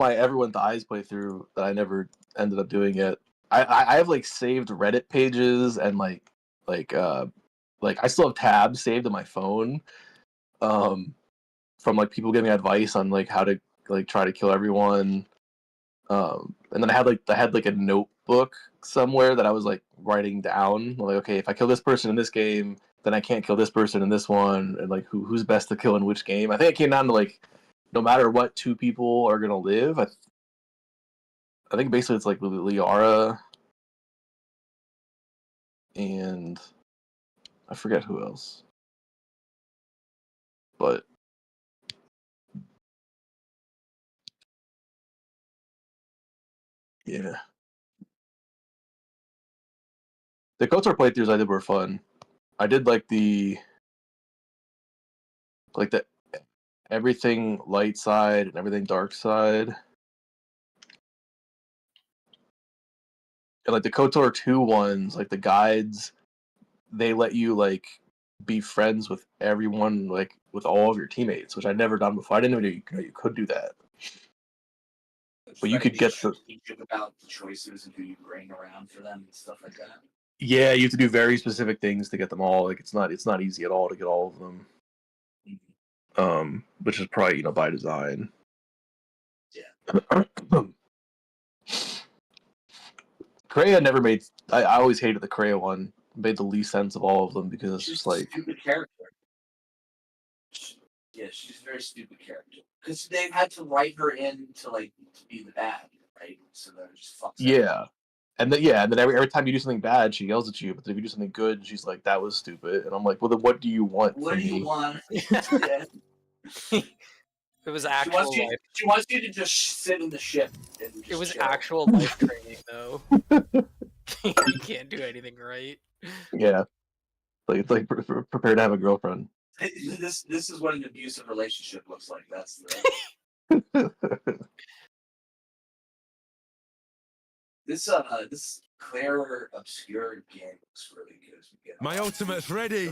my Everyone Dies playthrough that I never ended up doing it. I have like saved Reddit pages and like I still have tabs saved on my phone, from like people giving advice on like how to like try to kill everyone. And then I had like a notebook somewhere that I was like writing down like, okay, if I kill this person in this game, then I can't kill this person in this one, and like who's best to kill in which game. I think it came down to like no matter what, two people are gonna live. I think basically it's like Liara and I forget who else, but yeah, the KOTOR playthroughs I did were fun. I did like the everything light side and everything dark side, and like the KOTOR 2 ones, like the guides, they let you like be friends with everyone, like with all of your teammates, which I'd never done before. I didn't even know you could do that. But you could get the about the choices and who you bring around for them and stuff like that. Yeah, you have to do very specific things to get them all. Like it's not easy at all to get all of them. Which is probably by design. Yeah. Kreia never made. I always hated the Kreia one. Made the least sense of all of them because it's just like a stupid character. Yeah, she's a very stupid character because they had to write her in to be the bad, right? So that it just fucks. Yeah. And then every time you do something bad, she yells at you. But if you do something good, she's like, "That was stupid." And I'm like, "Well, then what do you want What from do you me?" want? It was actual life. She wants you to just sit in the ship. And just it was chill. actual life training, though. You can't do anything right. Yeah, like it's like prepare to have a girlfriend. This is what an abusive relationship looks like. That's the. This Claire obscure game looks really good. My ultimate's ready.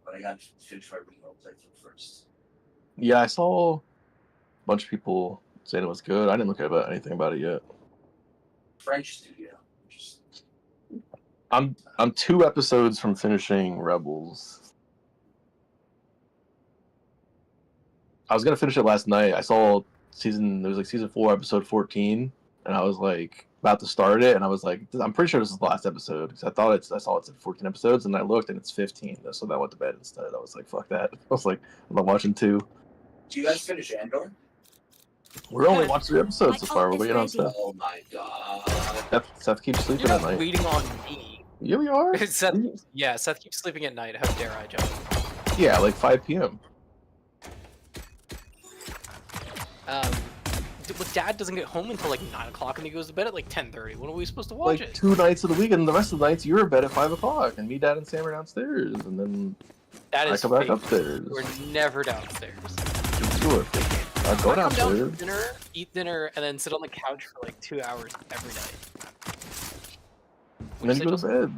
But I got to finish my remote playthrough first. Yeah, I saw a bunch of people saying it was good. I didn't look at anything about it yet. French studio. I'm 2 episodes from finishing Rebels. I was gonna finish it last night. I saw season 4, episode 14, and I was like about to start it, and I was like, I'm pretty sure this is the last episode because I saw it's 14 episodes, and I looked and it's 15. So I went to bed instead. I was like, fuck that. I was like, I'm not watching 2. Do you guys finish Andor? We're only watching 3 episodes so far. We're waiting on Seth. Oh my god. Seth keeps sleeping You're at not night. waiting on me. Yeah, we are. Seth keeps sleeping at night. How dare I, John? Yeah, like 5 p.m. Dad doesn't get home until like 9 o'clock, and he goes to bed at like 10:30. When are we supposed to watch like it? 2 nights of the week, and the rest of the nights you're in bed at 5 o'clock, and me, Dad, and Sam are downstairs, and then I come back upstairs. We're never downstairs. Sure. I go downstairs. Come down for dinner, eat dinner, and then sit on the couch for like 2 hours every night. And then you go to bed.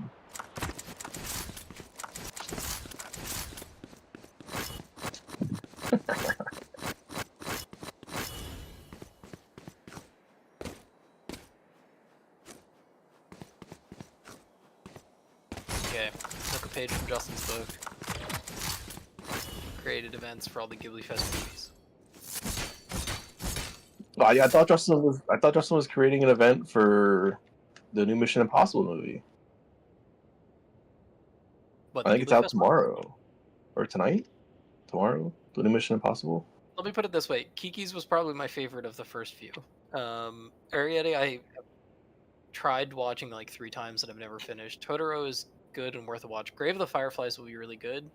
Okay, took a page from Justin's book. Created events for all the Ghibli Fest movies. Oh, yeah, I thought Justin was creating an event for the new Mission Impossible movie. What, I think it's out tomorrow. Or tonight? Tomorrow? The new Mission Impossible? Let me put it this way. Kiki's was probably my favorite of the first few. Arrietty, I tried watching like 3 times and I've never finished. Totoro is good and worth a watch. Grave of the Fireflies will be really good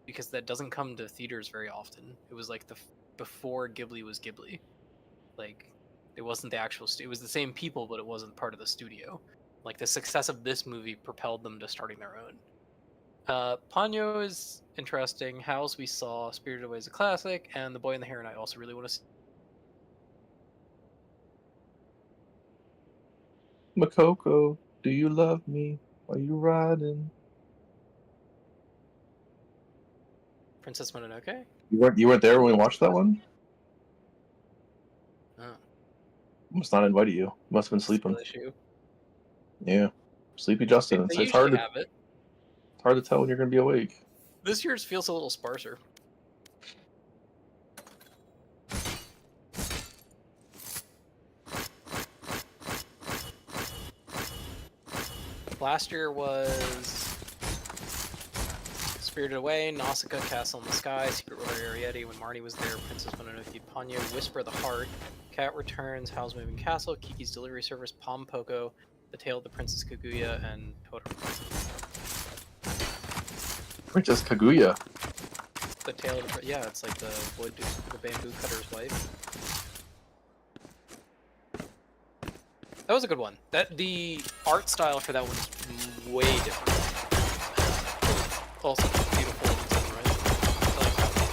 because that doesn't come to theaters very often. It was like before Ghibli was Ghibli. Like, it wasn't the actual it was the same people, but it wasn't part of the studio. Like, the success of this movie propelled them to starting their own. Ponyo is interesting. House we saw. Spirited Away is a classic, and The Boy and the Heron I also really want to see. Makoko, do you love me? Are you riding? Princess Mononoke? You weren't there when we watched that one? Oh, Must not invite you. Must have been sleeping. issue. Yeah, sleepy Justin. They It's hard usually to have it. tell when you're gonna be awake. This year's feels a little sparser. Last year was Spirited Away, Nausicaa, Castle in the Sky, Secret Order Arietti, when Marnie was there, Princess Mononoke Ponyo, Whisper of the Heart, Cat Returns, Howl's Moving Castle, Kiki's Delivery Service, Pom Poko, The Tale of the Princess Kaguya, and Totoro. Princess Kaguya. The Tale of the... Yeah, it's like the bamboo cutter's wife. That was a good one. The art style for that one is way different. Also beautiful in its own right. I like that one.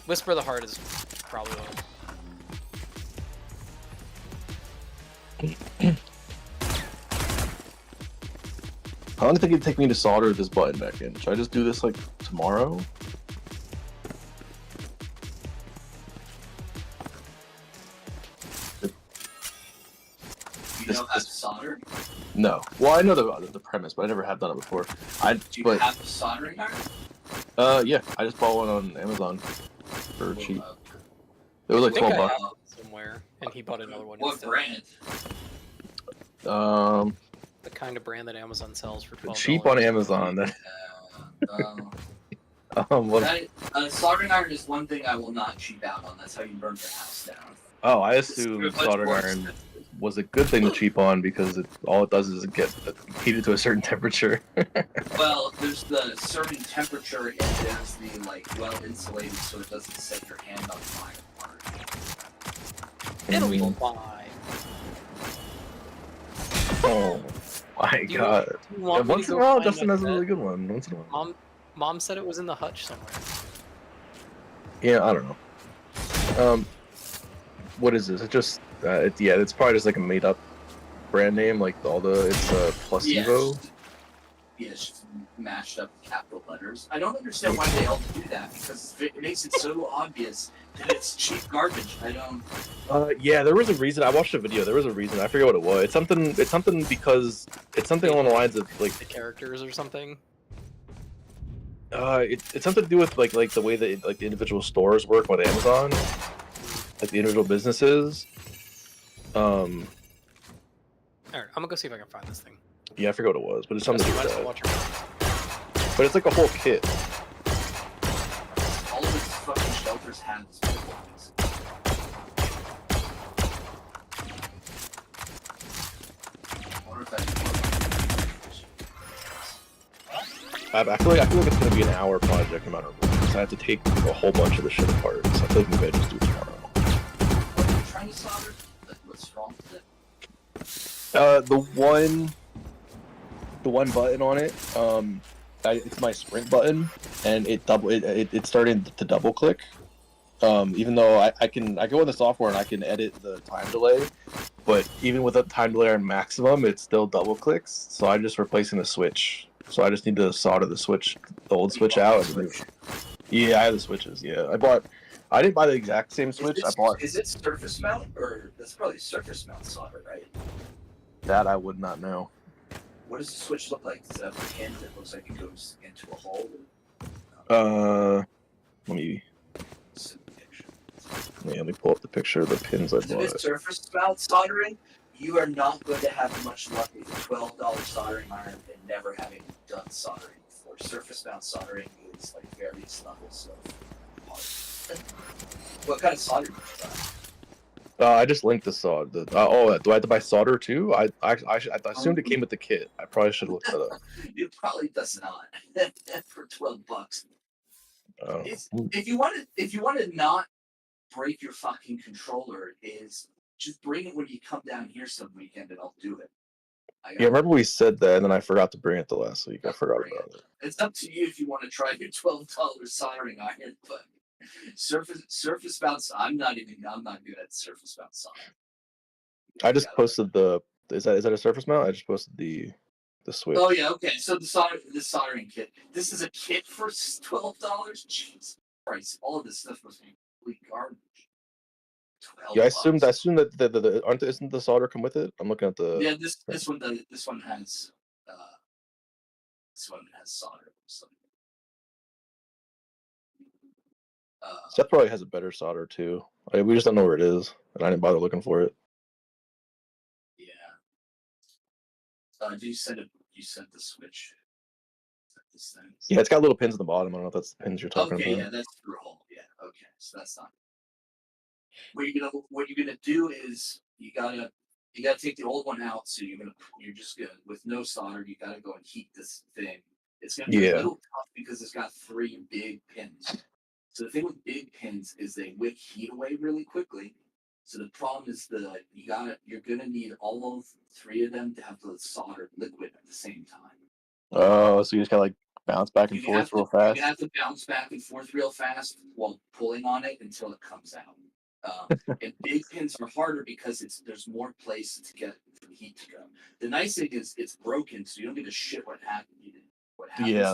Whisper of the Heart is probably one. How long do you think it'd take me to solder this button back in? Should I just do this like tomorrow? You know how to solder? No. Well, I know the premise, but I never have done it before. Do you have a soldering iron? Yeah, I just bought one on Amazon for cheap. It was like I think $12. I have it somewhere, and he bought another one. What instead. brand? The kind of brand that Amazon sells for $12. Cheap on Amazon. What? Soldering iron is one thing I will not cheap out on. That's how you burn your house down. Oh, I assume soldering iron was a good thing to cheap on because all it does is get heated to a certain temperature. Well, there's the certain temperature and there's the well insulated so it doesn't set your hand on fire part. It'll be fine. Oh my god. Once in a while, Justin has a really good one. Once in a while. Mom said it was in the hutch somewhere. Yeah, I don't know. What is this? It's just, it's probably just like a made up brand name, like it's placebo. Yeah, it's just mashed up capital letters. I don't understand why they all do that because it makes it so obvious that it's cheap garbage. I don't. Yeah, there was a reason. I watched a video. There was a reason. I forget what it was. It's something because it's something along the lines of like the characters or something. It's something to do with like the way that the individual stores work with Amazon, like the individual businesses. Alright, I'm gonna go see if I can find this thing. Yeah, I forget what it was, but it's something to do with watch that. But it's like a whole kit. All of its fucking shelters have this box. I wonder if that. I feel like it's gonna be an hour project no matter what. So I have to take a whole bunch of the shit apart. So I feel like maybe I just do it tomorrow. What are you trying to solder? What's wrong with it? The one button on it, it's my sprint button, and it started to double click. Even though I go in the software and I can edit the time delay, but even with a time delay on maximum, it still double clicks. So I'm just replacing the switch. So I just need to solder the old switch out. Yeah, I have the switches. Yeah, I didn't buy the exact same switch. Is it surface mount or that's probably surface mount solder, right? That I would not know. What does the switch look like? Does it have a pin that looks like it goes into a hole? Let me Send the picture. let me pull up the picture of the pins I If bought. it's surface mount soldering, you are not going to have much luck with a $12 soldering iron and never having done soldering before. Surface mount soldering is like various levels of hard. What kind of solder do you buy? I just linked the solder. Do I have to buy solder too? I assumed it came with the kit. I probably should look that up. It probably does not for $12. Oh. If you want to not break your fucking controller, is just bring it when you come down here some weekend and I'll do it. Yeah, remember we said that, and then I forgot to bring it the last week. I forgot about it. It's up to you if you want to try your $12 soldering iron, but surface mounts. I'm not good at surface mount soldering. I just posted is that a surface mount? I just posted the the Switch. Oh yeah, okay. So the soldering kit. This is a kit for $12. Jeez Christ! All of this stuff must be complete garbage. Yeah, I $12. assume that isn't the solder come with it? I'm looking at the. Yeah, this one has solder. So, Seth probably has a better solder too. We just don't know where it is, and I didn't bother looking for it. yeah. You sent the Switch. This thing. Yeah, it's got little pins at the bottom. I don't know if that's the pins you're talking Okay, about. yeah, that's through a hole. Yeah, okay, so that's not. What you're gonna do is you gotta take the old one out. So you're just gonna, with no solder, you gotta go and heat this thing. It's gonna be a little tough because it's got 3 big pins. So the thing with big pins is they wick heat away really quickly. So the problem is you're gonna need all of 3 of them to have the soldered liquid at the same time. Oh, so you just gotta like bounce back and forth real fast. You have to bounce back and forth real fast while pulling on it until it comes out. And big pins are harder because there's more place to get the heat to go. The nice thing is it's broken, so you don't give a shit what happens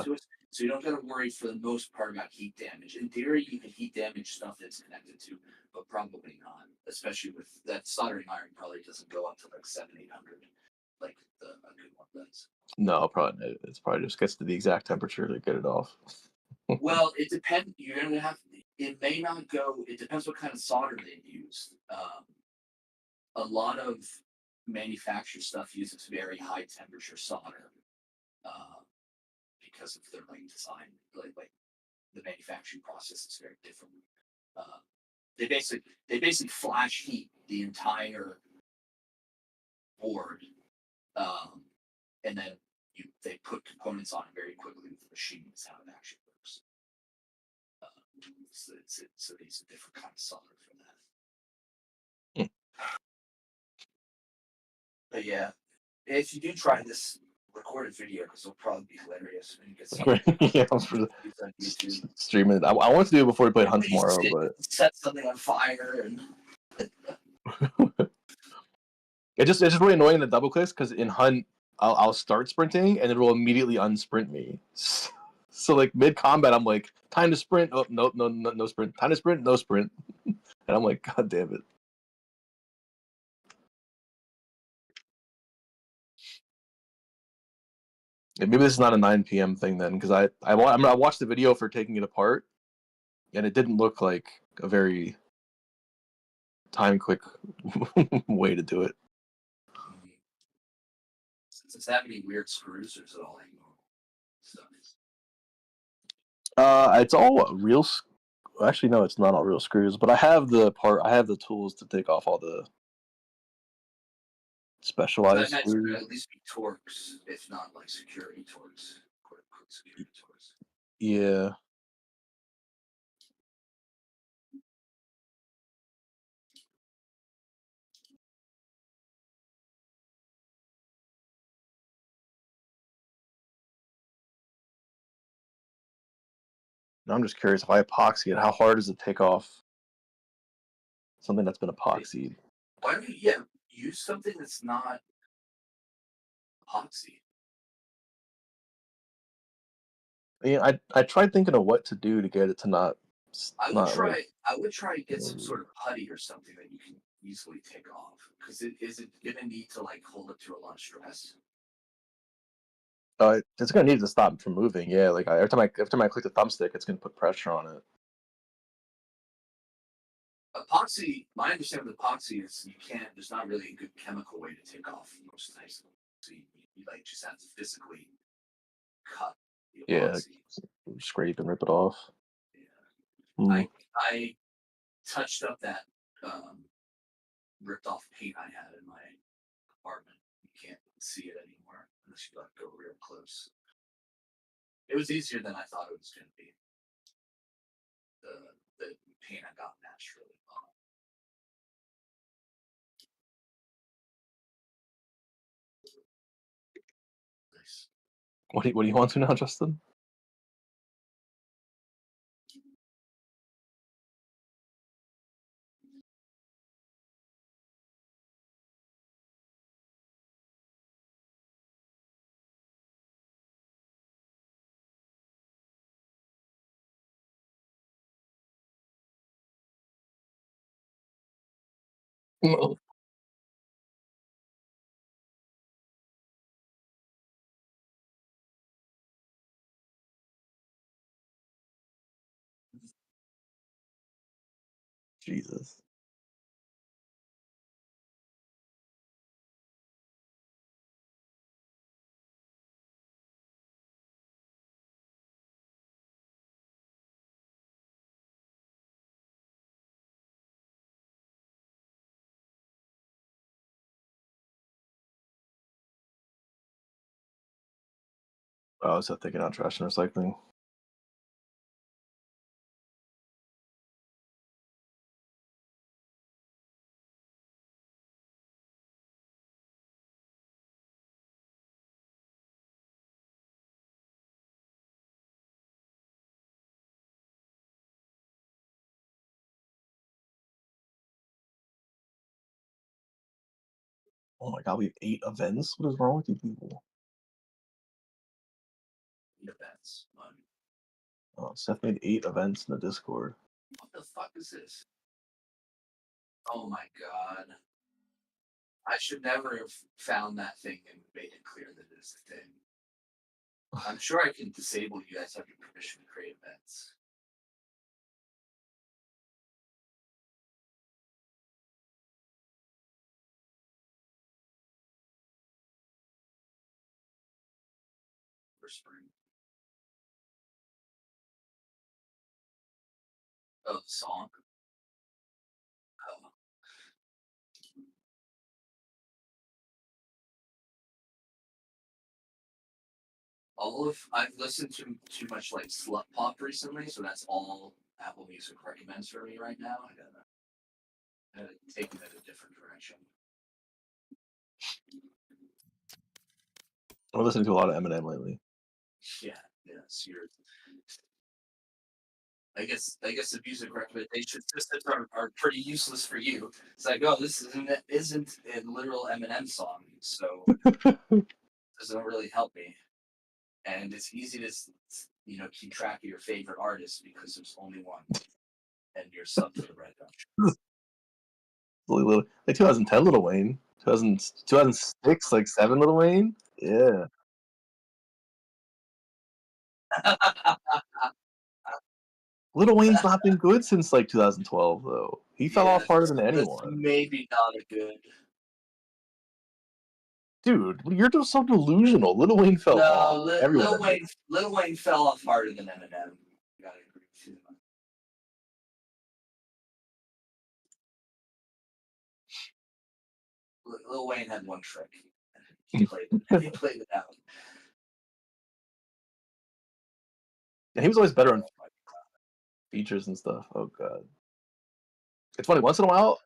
to it. So you don't got to worry for the most part about heat damage. In theory, you can heat damage stuff that's connected to, but probably not. Especially with that soldering iron, probably doesn't go up to like 700-800, like a good one does. No, probably it's probably just gets to the exact temperature to get it off. Well, it depends. You're gonna have. It may not go. It depends what kind of solder they use. A lot of manufacturer stuff uses very high temperature solder because of their like design. Like the manufacturing process is very different. They basically flash heat the entire board, and then they put components on it very quickly with the machine. Is how it actually works. So these are different kind of solder for that. But yeah, if you do try this recorded video, because it'll probably be hilarious when you get some YouTube stream it. I wanted to do it before we played Hunt tomorrow, but set something on fire and. it's just really annoying the double clicks because in Hunt I'll start sprinting and it will immediately unsprint me. So like mid combat I'm like time to sprint. Oh no sprint. Time to sprint. No sprint. And I'm like God damn it. Yeah, maybe this is not a 9 p.m. thing then because I watched the video for taking it apart and it didn't look like a very time quick way to do it. Does it have any weird screws or is it all like normal stuff? It's all real. Actually, no, it's not all real screws. But I have the tools to take off all the specialized So screws. at least be Torx, if not like security Torx, quote unquote security Torx. Yeah. Now I'm just curious if I epoxy it, how hard does it take off something that's been epoxied? Why don't you use something that's not epoxy? Yeah, I tried thinking of what to do to get it to not. I would try to get some sort of putty or something that you can easily take off. Because is it gonna need to like hold it to a lot of stress? It's gonna need to stop from moving. Yeah, like every time I click the thumbstick, it's gonna put pressure on it. Epoxy. My understanding of epoxy is you can't. There's not really a good chemical way to take off most types of them. So you like just have to physically cut the epoxy. Yeah, scrape and rip it off. Yeah. I touched up that ripped off paint I had in my apartment. You can't see it anymore unless you go real close. It was easier than I thought it was going to be. The paint I got matched really well. Nice. What do you want to now, Justin? No. Jesus. I was thinking about trash and recycling. Oh my god, we have 8 events? What is wrong with you people? Events. Oh, Seth made 8 events in the Discord. What the fuck is this? Oh my god. I should never have found that thing and made it clear that it is a thing. I'm sure I can disable you guys have your permission to create events. For spring. Oh, the song. Oh. I've listened to too much like slut pop recently, so that's all Apple Music recommends for me right now. I gotta take it in a different direction. I'm listening to a lot of Eminem lately. Yeah, so I guess the music recommendation systems are pretty useless for you. It's like, oh, this isn't a literal Eminem song, so it doesn't really help me. And it's easy to keep track of your favorite artist because there's only one, and you're sub to the Red Dot. Like 2010 Little Wayne, 2006 like 7 Little Wayne. Yeah. Little Wayne's not been good since like 2012 though. He fell off harder than That's anyone. maybe not a good. Dude, you're just so delusional. Little Wayne fell off. Lil Wayne fell off harder than Eminem. I gotta agree with you. Lil Wayne had one trick. He played it out. And he was always better on features and stuff. Oh god. It's funny, once in a while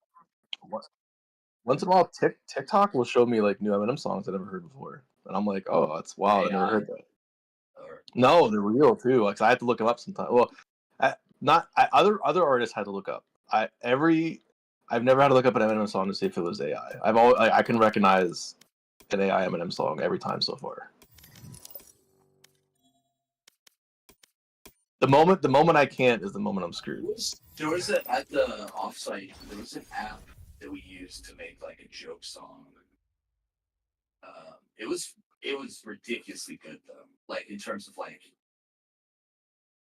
TikTok will show me like new Eminem songs I never heard before. And I'm like, oh, that's wild. I never heard that. No, they're real too. Like, so I have to look them up sometimes. Well, other artists had to look up. I've never had to look up an Eminem song to see if it was AI. I can recognize an AI Eminem song every time so far. The moment I can't is the moment I'm screwed. There was at the offsite. There was an app that we used to make like a joke song. It was ridiculously good though. Like in terms of like,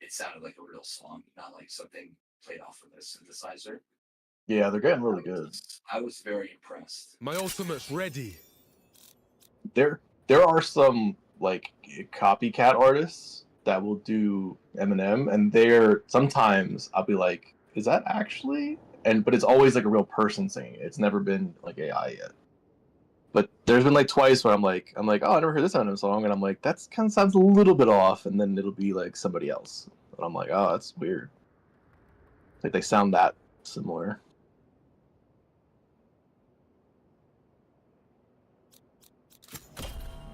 it sounded like a real song, not like something played off of a synthesizer. Yeah, they're getting really good. I was very impressed. My ultimate's ready. There are some like copycat artists that will do Eminem, and they're sometimes I'll be like, is that actually? But it's always like a real person singing it. It's never been like AI yet. But there's been like twice where I'm like, oh, I never heard this Eminem song, and I'm like, that kind of sounds a little bit off, and then it'll be like somebody else, and I'm like, oh, that's weird. Like they sound that similar.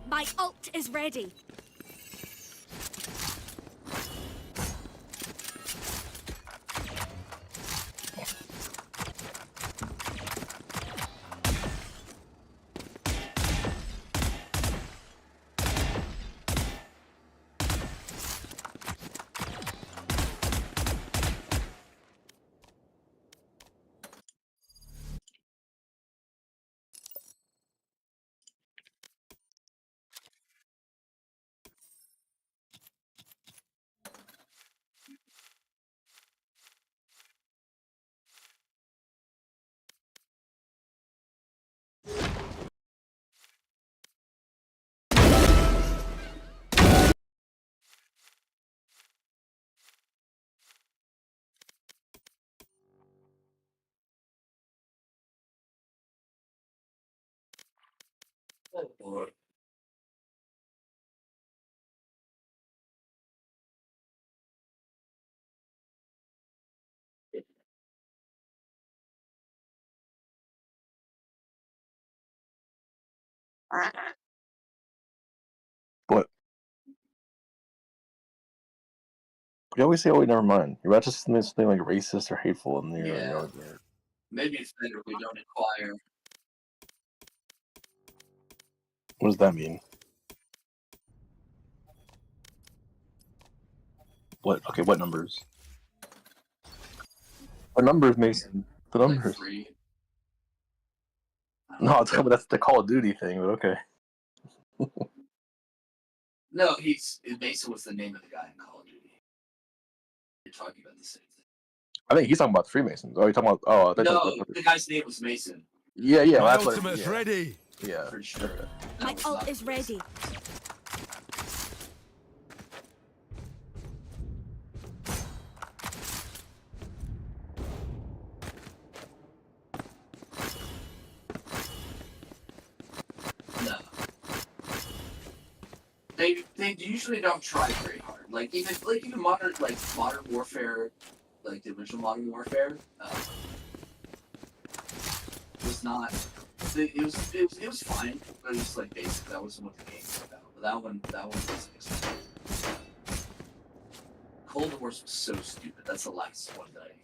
My ult is ready. What? You always say, "Oh, wait, never mind." You're about to say something like racist or hateful, and you're Yeah. like, Maybe it's better we don't inquire. what does that mean? What? Okay, what numbers? What numbers, Mason? The Like numbers. 3. No, it's coming. That's the Call of Duty thing, but okay. No, Mason was the name of the guy in Call of Duty. You're talking about the same thing. I think he's talking about the Freemasons. Oh, you're talking about? Oh, I No, thought the guy's name was Mason. yeah. Well, My that's what. ultimate's Yeah, ready. yeah. Pretty sure. Okay. That My was ult not is ready. No. They usually don't try very hard. Like even modern warfare, like the original Modern Warfare, was not. It was fine, but it was like basic. That wasn't what the game was about. But that one was exciting. Cold Wars was so stupid. That's the last one that I.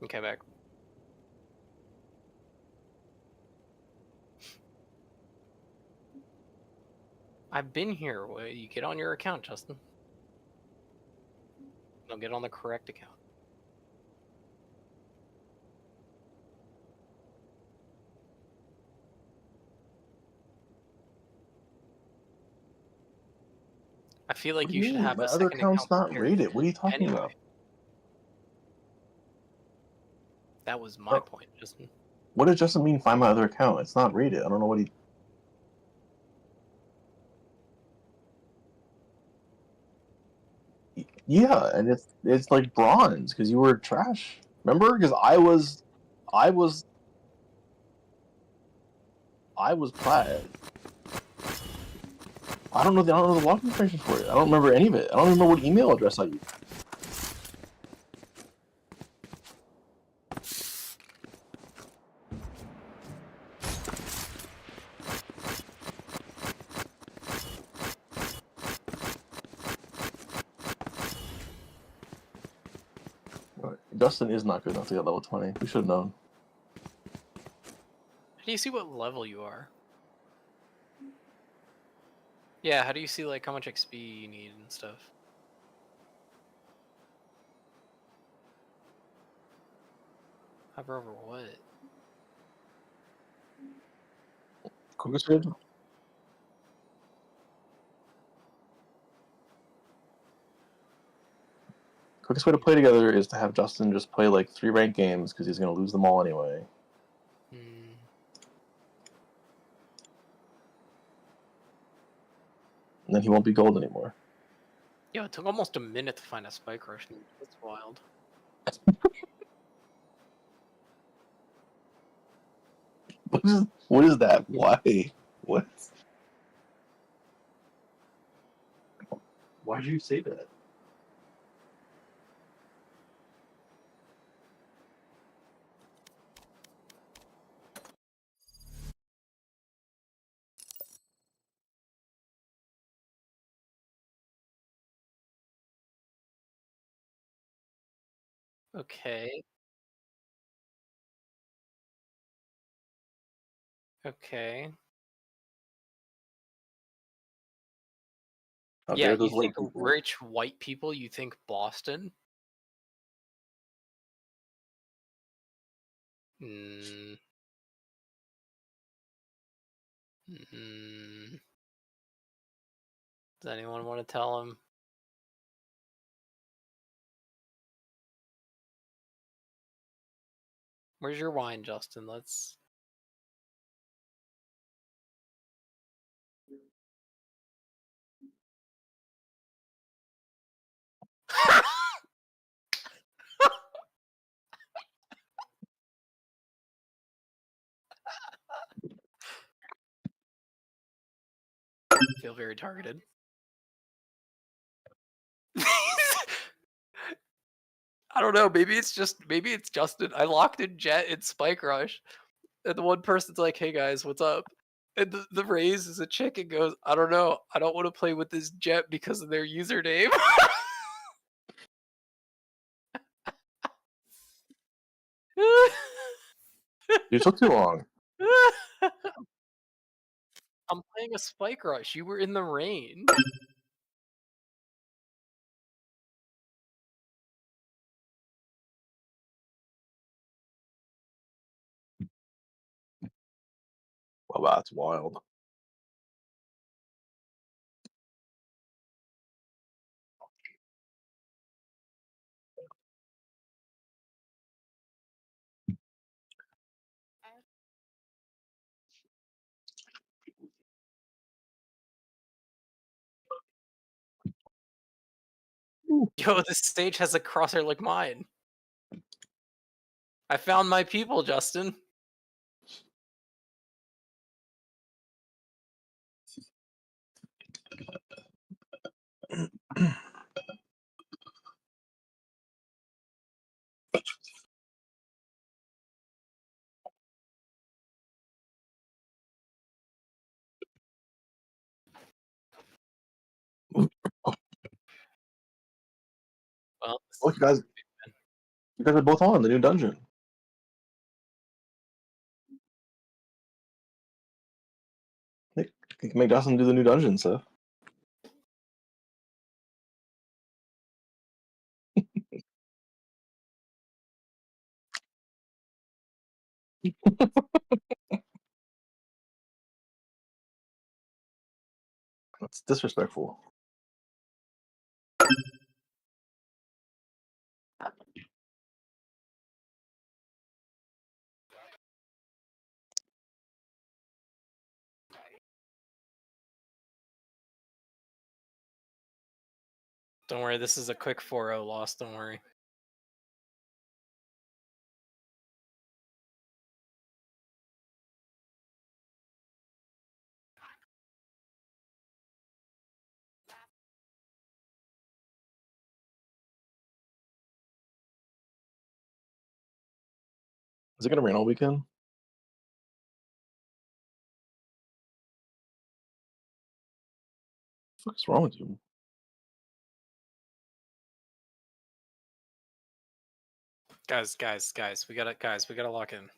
Okay, back. I've been here. You get on your account, Justin. I'll get on the correct account. I feel like What do you you should mean? have My a other second account's account not prepared rated. What are you talking anyway. about? That was my Oh. point, Justin. What does Justin mean? Find my other account. It's not rated. I don't know what he. Yeah, and it's like bronze because you were trash. Remember? Because I was plat. I don't know the login information for it. I don't remember any of it. I don't remember what email address I used. Justin is not good enough to get level 20. We should have known. How do you see what level you are? Yeah, how do you see like how much XP you need and stuff? Hover over what? Quickest way to play together is to have Justin just play like 3 ranked games because he's going to lose them all anyway. Hmm. And then he won't be gold anymore. Yo, it took almost a minute to find a spike rush. That's wild. What is that? Why? What? Why did you say that? Okay. Okay. How Yeah, dare you those white think people? rich white people, you think Boston? Hmm. Hmm. Does anyone want to tell him? Where's your wine, Justin? Let's. Feel very targeted. I don't know. Maybe it's Justin. I locked in Jet and Spike Rush, and the one person's like, "Hey guys, what's up?" And the raise is a chick and goes, "I don't know. I don't want to play with this Jet because of their username." You took too long. I'm playing a Spike Rush. You were in the rain. Well, that's wild. Yo, this stage has a crosshair like mine. I found my people, Justin. Well, Look, you guys are both on the new dungeon. You can make Justin do the new dungeon stuff. That's disrespectful. Don't worry, this is a quick 4-0 loss. Don't worry. Is it gonna rain all weekend? What the fuck is wrong with you? Guys, we gotta lock in.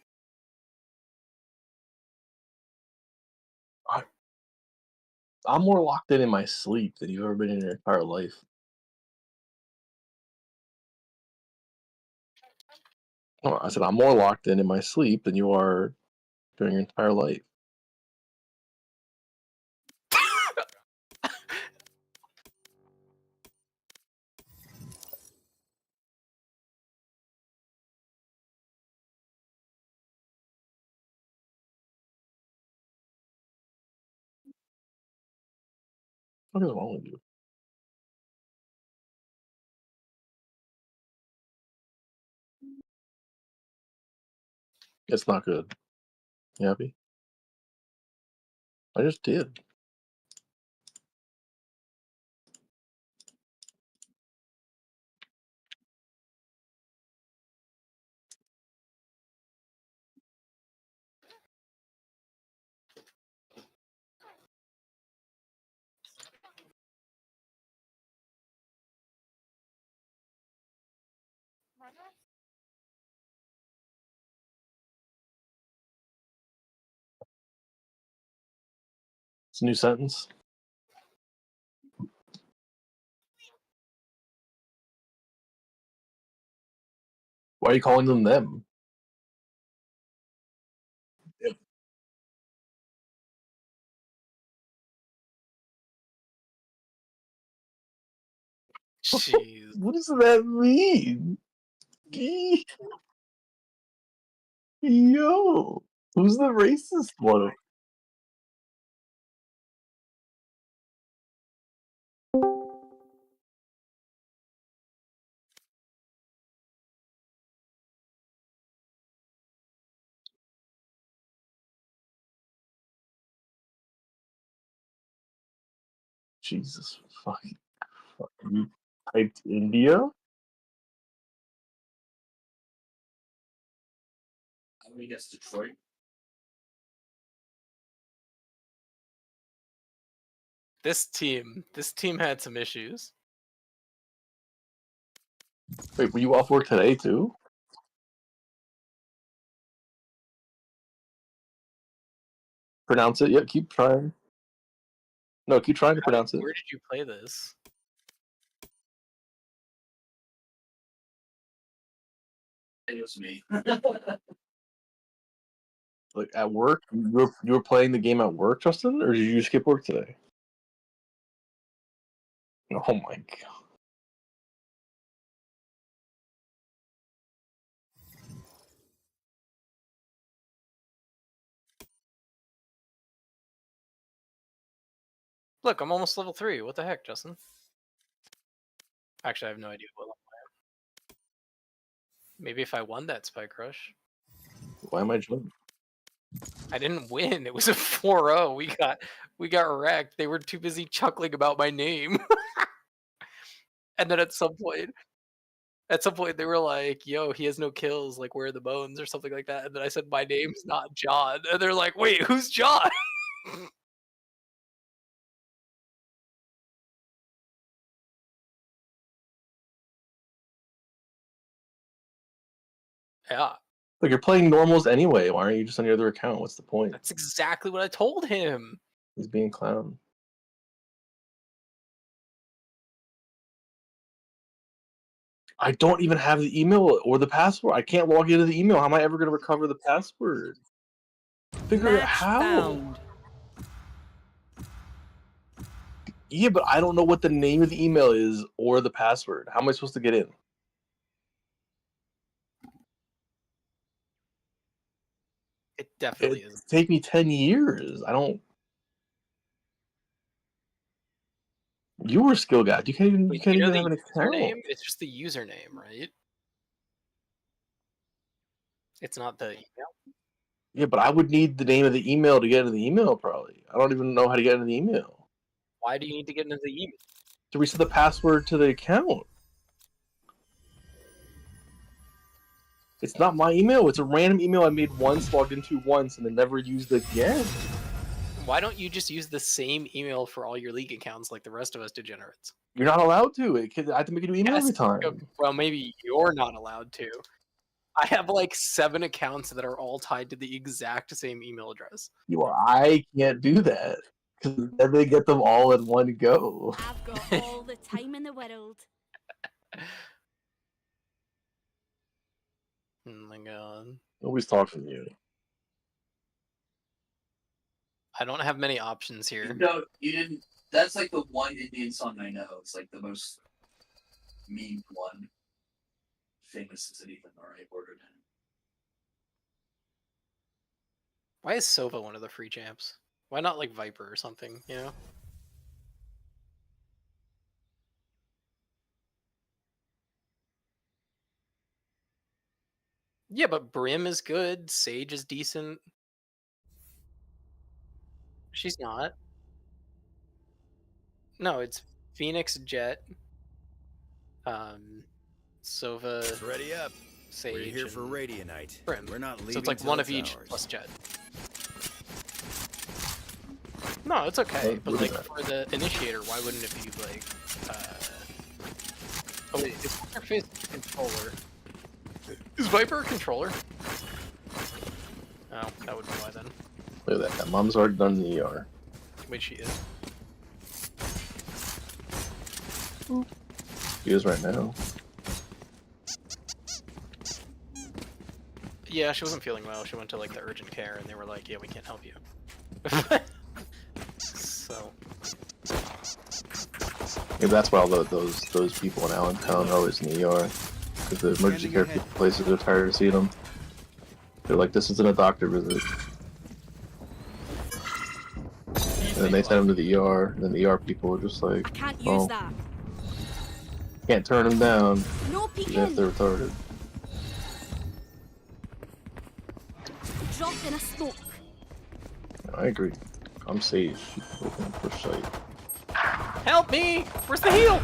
I'm more locked in my sleep than you've ever been in your entire life. Oh, I said I'm more locked in my sleep than you are during your entire life. What is wrong with you? It's not good. You happy? I just did. It's a new sentence. Why are you calling them them? Yep. Jeez. What does that mean? Yo, who's the racist one? Jesus fucking. You typed India? How many against Detroit? This team had some issues. Wait, were you off work today too? Pronounce it. Yeah, keep trying. No, keep trying to pronounce it. Where did you play this? It was me. Like at work, you were playing the game at work, Justin, or did you skip work today? Oh my god! Look, I'm almost level 3. What the heck, Justin? Actually, I have no idea what level I am. Maybe if I won that Spike Rush. Why am I joining? I didn't win. It was a 4-0. We got wrecked. They were too busy chuckling about my name. And then at some point they were like, "Yo, he has no kills. Like, where are the bones?" or something like that. And then I said, "My name's not John." And they're like, "Wait, who's John?" Yeah, Like you're playing normals anyway. Why aren't you just on your other account? What's the point? that's exactly what I told him. He's being a clown. I don't even have the email or the password. I can't log into the email. How am I ever going to recover the password? Figure out Match how. found. Yeah, but I don't know what the name of the email is or the password. How am I supposed to get in? It definitely It is. take me 10 years. I don't. You were a skill guy. You can't even. Wait, You can't you know even have the an account. username? It's just the username, right? It's not the email. Yeah, but I would need the name of the email to get into the email. Probably. I don't even know how to get into the email. Why do you need to get into the email? To reset the password to the account. It's not my email. It's a random email I made once, logged into once, and then never used again. Why don't you just use the same email for all your League accounts like the rest of us degenerates? You're not allowed to. I have to make a new email every time. Okay, well, maybe you're not allowed to. I have like 7 accounts that are all tied to the exact same email address. I can't do that because then they get them all in one go. I've got all the time in the world. Oh my god. Nobody's talking to you. I don't have many options here. No, you didn't. That's like the one Indian song I know. It's like the most memed one. Famous isn't even the right word. Why is Sova one of the free champs? Why not like Viper or something, you know? Yeah, but Brim is good, Sage is decent. She's not. No, it's Phoenix, Jet, Sova, Ready up. Sage, We're here for and Radio Night. Brim. We're not leaving. So it's like till one of each ours. plus Jet. No, it's okay, but What is like that? for the initiator, why wouldn't it be like oh wait, is Interface a controller? Is Viper a controller? Oh, that would be why then. Look at that. Mom's already done in the ER. Wait, she is. She is right now. Yeah, she wasn't feeling well. She went to like the urgent care, and they were like, "Yeah, we can't help you." So. Maybe that's why all those people in Allentown are always in the ER. Because the emergency care places are tired of seeing them. They're like, this isn't a doctor visit. And then they send them to the ER, and then the ER people are just like, I can't use oh, that. can't turn them down, No even if peeking. they're retarded. Dropped in a smoke. I agree. I'm safe. Open push site. Help me! Where's the heal?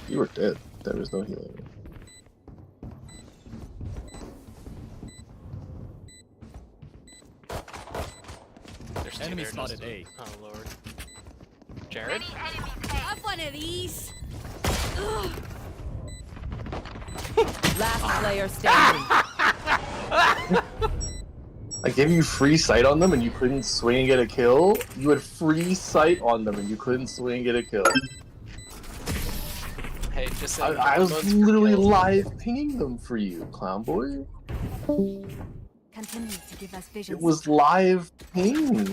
You were dead. There was no healing. There's two Enemy there, spotted Justin. A. Oh lord. Jared? Have one of these. Last player standing. I gave you free sight on them and you couldn't swing and get a kill? You had free sight on them and you couldn't swing and get a kill. Hey, just I was literally live pinging them for you, clown boy. Continue to give us vision. It was live ping,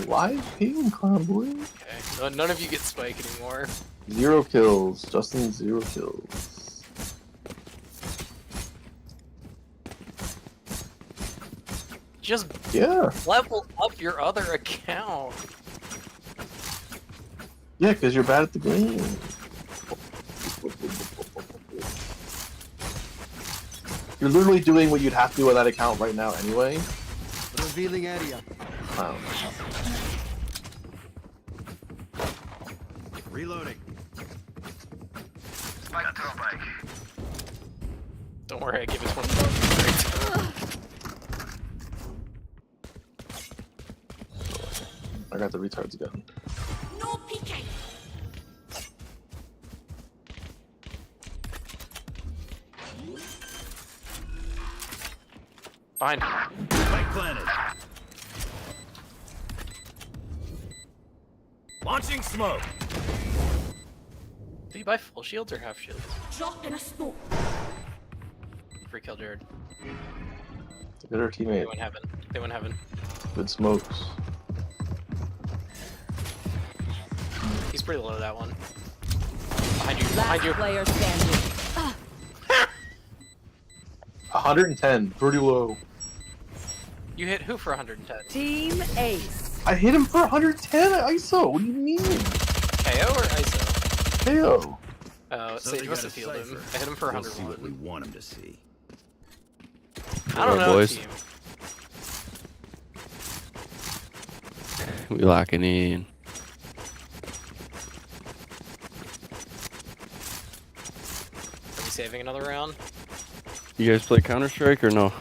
clown boy. Okay. No, none of you get Spike anymore. 0 kills, Justin 0 kills. Just Yeah, level up your other account. yeah, because you're bad at the game. You're literally doing what you'd have to do on that account right now anyway. Revealing area. Clown. Reloading. Don't worry, I give it 20. I got the retards gun. No peeking. Fine. Spike planted. Launching smoke. Did you buy full shields or half shields? Drop in a smoke. Free kill, Jared. Good our They teammate. went heaven. They went heaven. Good smokes. He's pretty low, that one. Behind you, Last behind you. player standing. 110, pretty low. You hit who for 110? Team Ace. I hit him for 110 ISO. What do you mean? KO or ISO? KO. Oh, So Sage they must got have a healed him. cipher. I hit him for We'll see what we 101. want him to see. I don't Alright, know, boys. team. We locking in. Are we saving another round? You guys play Counter-Strike or no?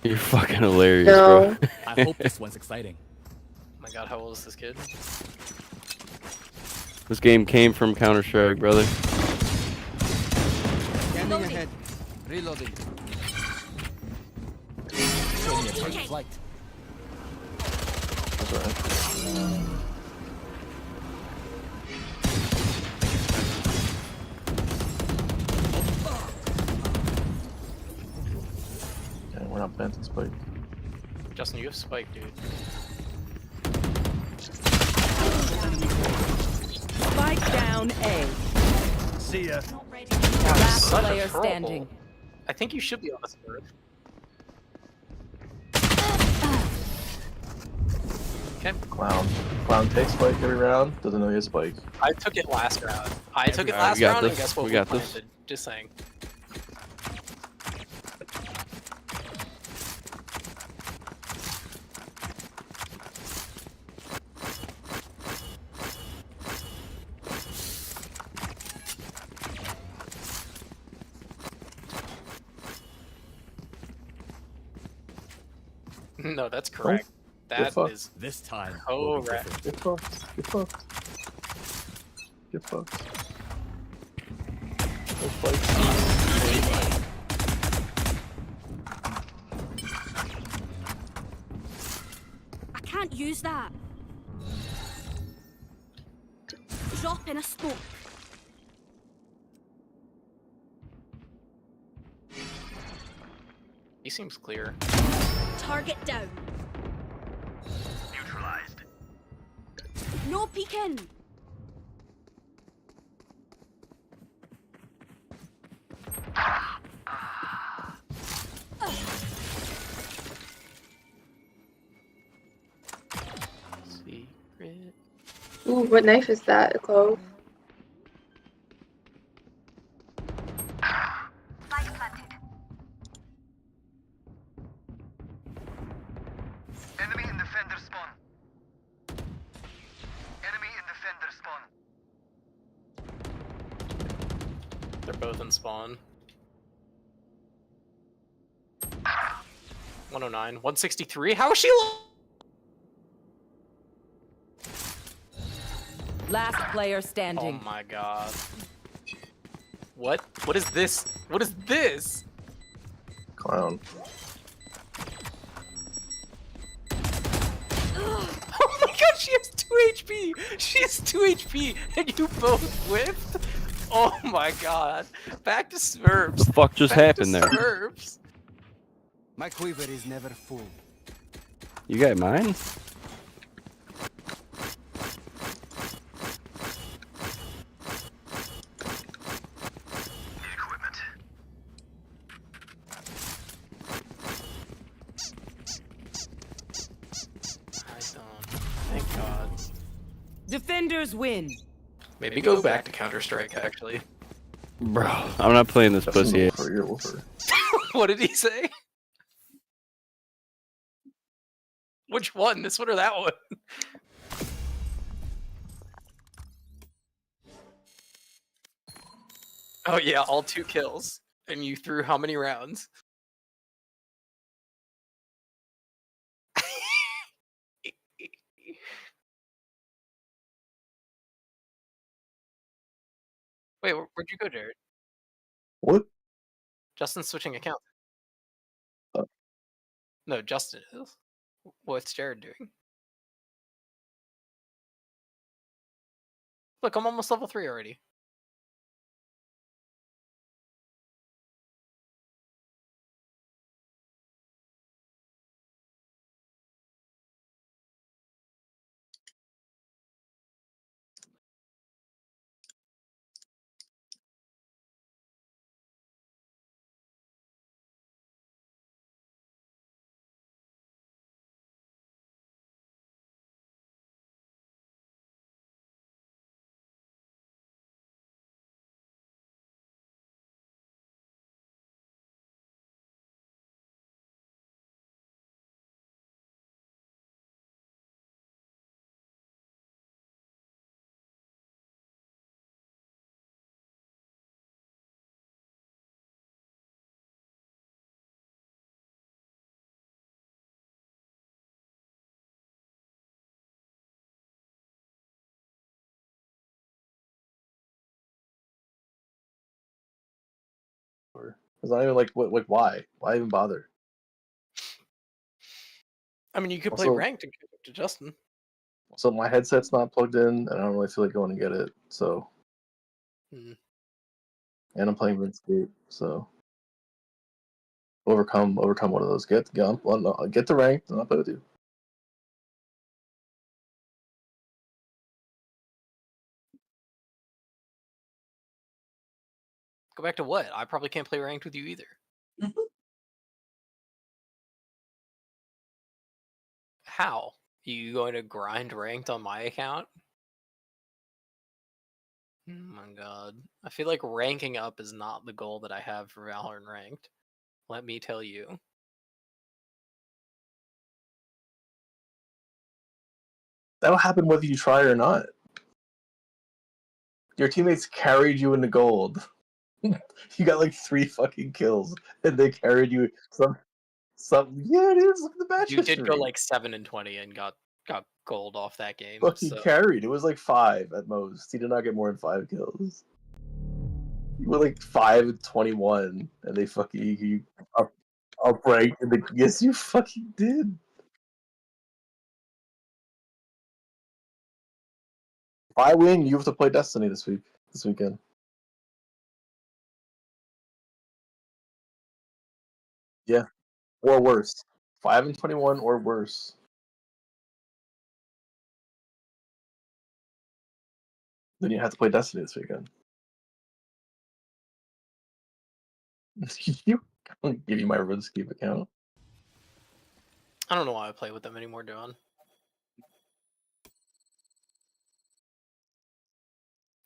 You're fucking hilarious, No. bro. I hope this one's exciting. Oh my god, how old is this kid? This game came from Counter-Strike, brother. Scanning Loading. ahead. Reloading. Show me a take flight. That's alright. Yeah, we're not planting spike. Justin, you have spike, dude. Spike down A. See ya. Not ready. Last Such a player troll. standing. I think you should be on this third. Okay, Clown. Clown takes spike every round. Doesn't know he has spike. I took it last round. I took it Alright, last we got round, and this. guess what? We got this. planted. Just saying. No, that's correct. That fucked. is This time will be correct. different. Get fucked. Get fucked. Get fucked. No spike. I can't use that. Drop in a smoke. He seems clear. Target down. Neutralized. No peeking. Secret. Ooh, what knife is that, Chloe? Enemy in defender spawn. Enemy in defender spawn. They're both in spawn. 109. 163? How is she Last player Oh standing. my god. What? What is this? What is this? Clown. Oh my god, she has 2 HP! She has 2 HP, and you both whiffed? Oh my god. Back to Smurfs. The fuck just Back to happened there? Smurfs. My quiver is never full. You got mine? Equipment. I don't. Thank god. Defenders win. Maybe go back to Counter-Strike, actually. Bro, I'm not playing this Justin, pussy. Wolfer, you're a Wolfer. What did he say? Which one? This one or that one? Oh yeah, all 2 kills. And you threw how many rounds? Wait, where'd you go, Jared? What? Justin's switching accounts. Oh. No, Justin is. What's Jared doing? Look, I'm almost level 3 already. It's not even like why? Why even bother? I mean, you could play Also- ranked and catch up to Justin. So my headset's not plugged in, and I don't really feel like going to get it. So, Hmm. and I'm playing RuneScape, so overcome one of those. Get the rank, and I'll play with you. Go back to what? I probably can't play ranked with you either. How? You going to grind ranked on my account? Oh my god. I feel like ranking up is not the goal that I have for Valorant ranked. Let me tell you. That'll happen whether you try or not. Your teammates carried you into gold. You got like 3 fucking kills, and they carried you some. Yeah, it is. Look at the match You history. did go like 7-20 and got gold off that game. Fucking So carried. It was like 5 at most. He did not get more than 5 kills. You were like 5-21, and they fucking you upright. Yes, you fucking did. If I win, you have to play Destiny this weekend. Yeah, or worse. 5-21 or worse. Then you have to play Destiny this weekend. You can't give you my RuneScape account. I don't know why I play with them anymore, Dylan.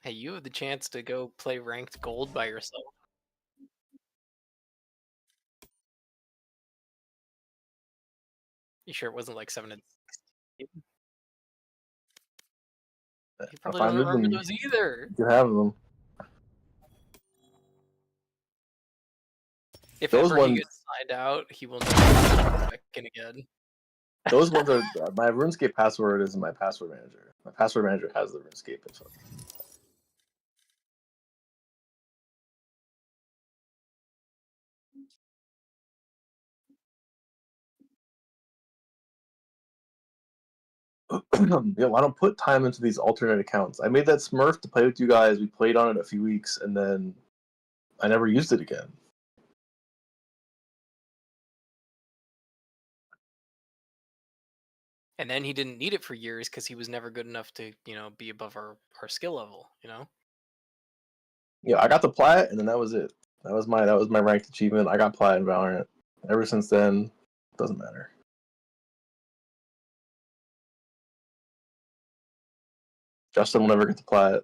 Hey, you have the chance to go play ranked gold by yourself. You sure it wasn't like 7 and 6? He probably doesn't remember those either. You have them. If Those ever he ones- gets signed out, he will never come back in again. Those ones are my RuneScape password is my password manager. My password manager has the RuneScape info. Yo, I don't put time into these alternate accounts. I made that Smurf to play with you guys. We played on it a few weeks, and then I never used it again. And then he didn't need it for years because he was never good enough to, be above our skill level, Yeah, I got the plat, and then that was it. That was my ranked achievement. I got plat in Valorant. Ever since then, doesn't matter. Justin will never get the plat.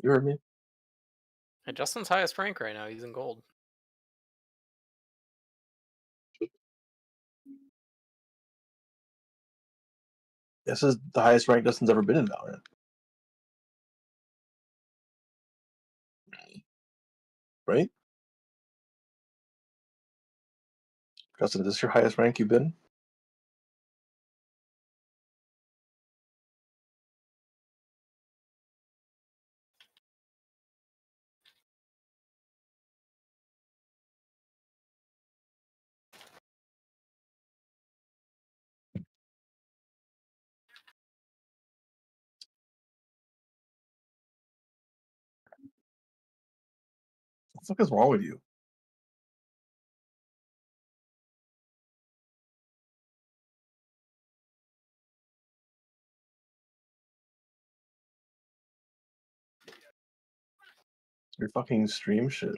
You heard me. And Justin's highest rank right now, he's in gold. This is the highest rank Justin's ever been in Valorant. Right? Justin, is this your highest rank you've been? the fuck is wrong with you? Your fucking stream shit.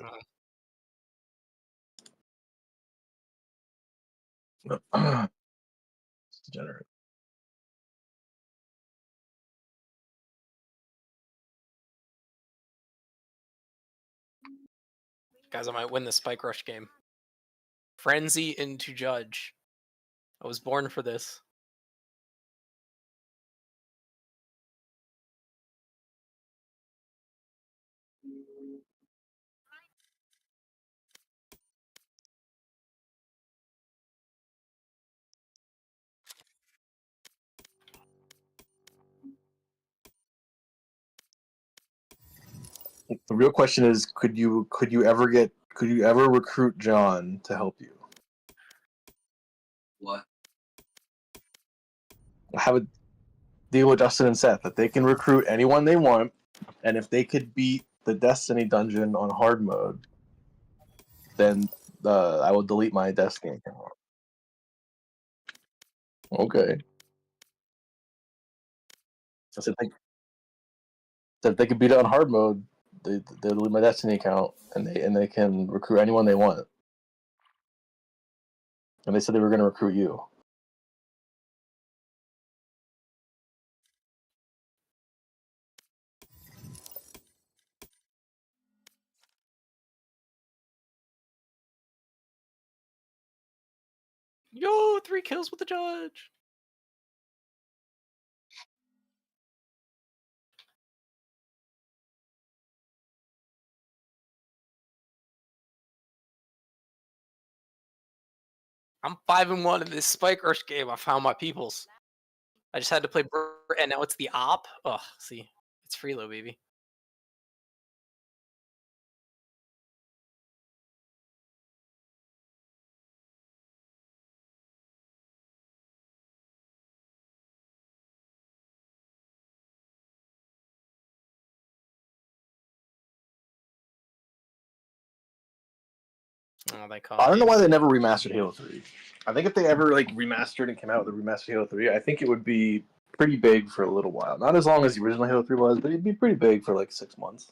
It's degenerate. Guys, I might win the Spike Rush game. Frenzy into Judge. I was born for this. The real question is, could you ever recruit John to help you? What? Have a deal with Justin and Seth that they can recruit anyone they want, and if they could beat the Destiny dungeon on hard mode, then I will delete my Destiny account. Okay. I said if they could beat it on hard mode, they'll delete my Destiny account, and they can recruit anyone they want. And they said they were going to recruit you. Yo, 3 kills with the Judge. I'm 5-1 in this Spike Rush game. I found my peoples. I just had to play and now it's the op. Ugh, see, it's Freelo, baby. Oh, they caught I don't know me. why they never remastered Halo 3. I think if they ever remastered and came out with a remastered Halo 3, I think it would be pretty big for a little while. Not as long as the original Halo 3 was, but it'd be pretty big for 6 months.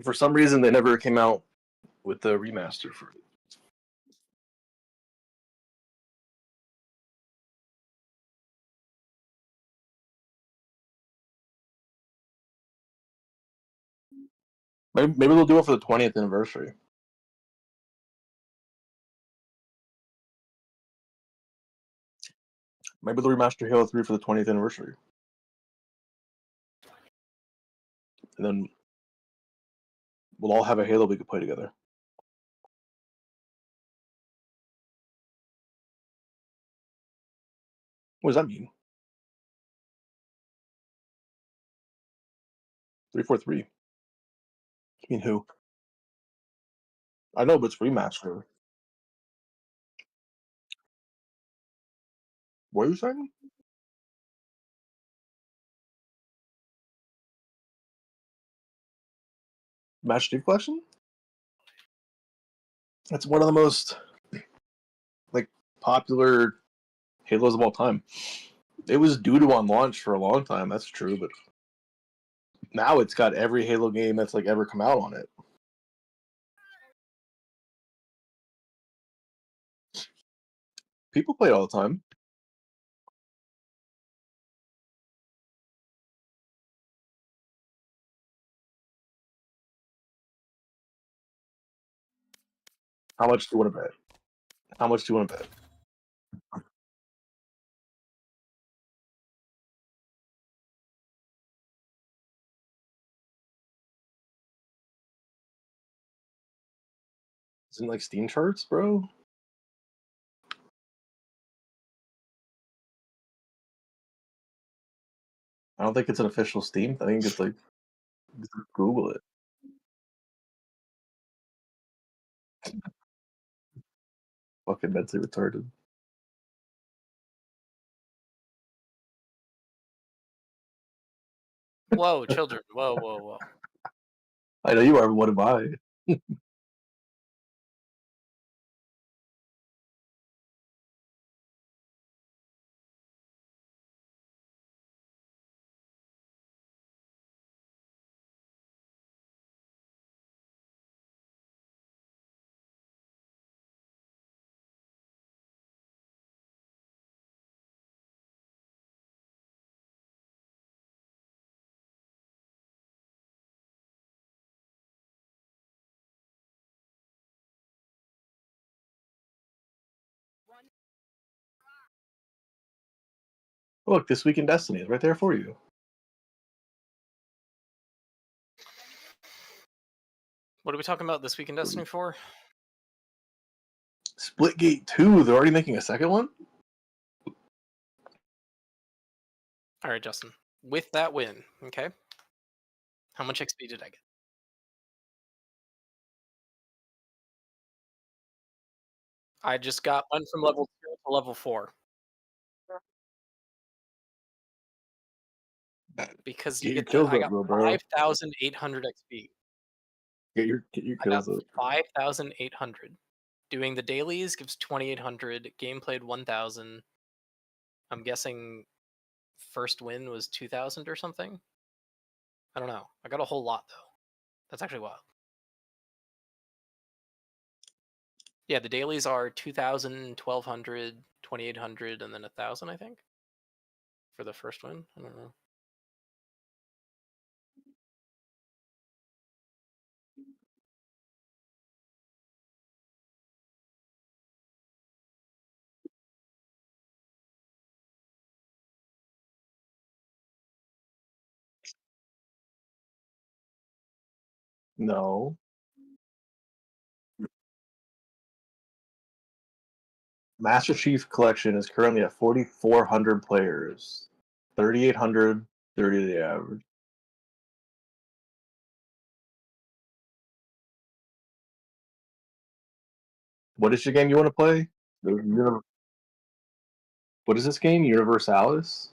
For some reason, they never came out with the remaster for it. Maybe they'll do it for the 20th anniversary. Maybe they'll remaster Halo 3 for the 20th anniversary. And then we'll all have a Halo we could play together. What does that mean? 343. You mean who? I know, but it's remaster. What are you saying? Master Chief Collection? It's one of the most popular Halos of all time. It was due to on launch for a long time, that's true, but now it's got every Halo game that's ever come out on it. People play it all the time. How much do you want to bet? How much do you want to bet? Isn't it Steam charts, bro? I don't think it's an official Steam. I think it's just Google it. fucking mentally retarded. Whoa, children. Whoa, whoa, whoa. I know you are. What am I? Look, This Week in Destiny is right there for you. What are we talking about this week in Destiny 4? Splitgate 2. They're already making a second one. All right, Justin. With that win, okay? How much XP did I get? I just went from level 2 to level 4. Because Get you your get kills I up, got bro. 5,800 XP. Get your I got kills up. 5,800. Doing the dailies gives 2,800. Game played 1,000. I'm guessing first win was 2,000 or something. I don't know. I got a whole lot though. That's actually wild. Yeah, the dailies are 2,000, 1,200, 2,800, and then 1,000, I think, for the first win. I don't know. No. Master Chief Collection is currently at 4,400 players. 3,800, 30 the average. What is your game you want to play? What is this game? Universalis?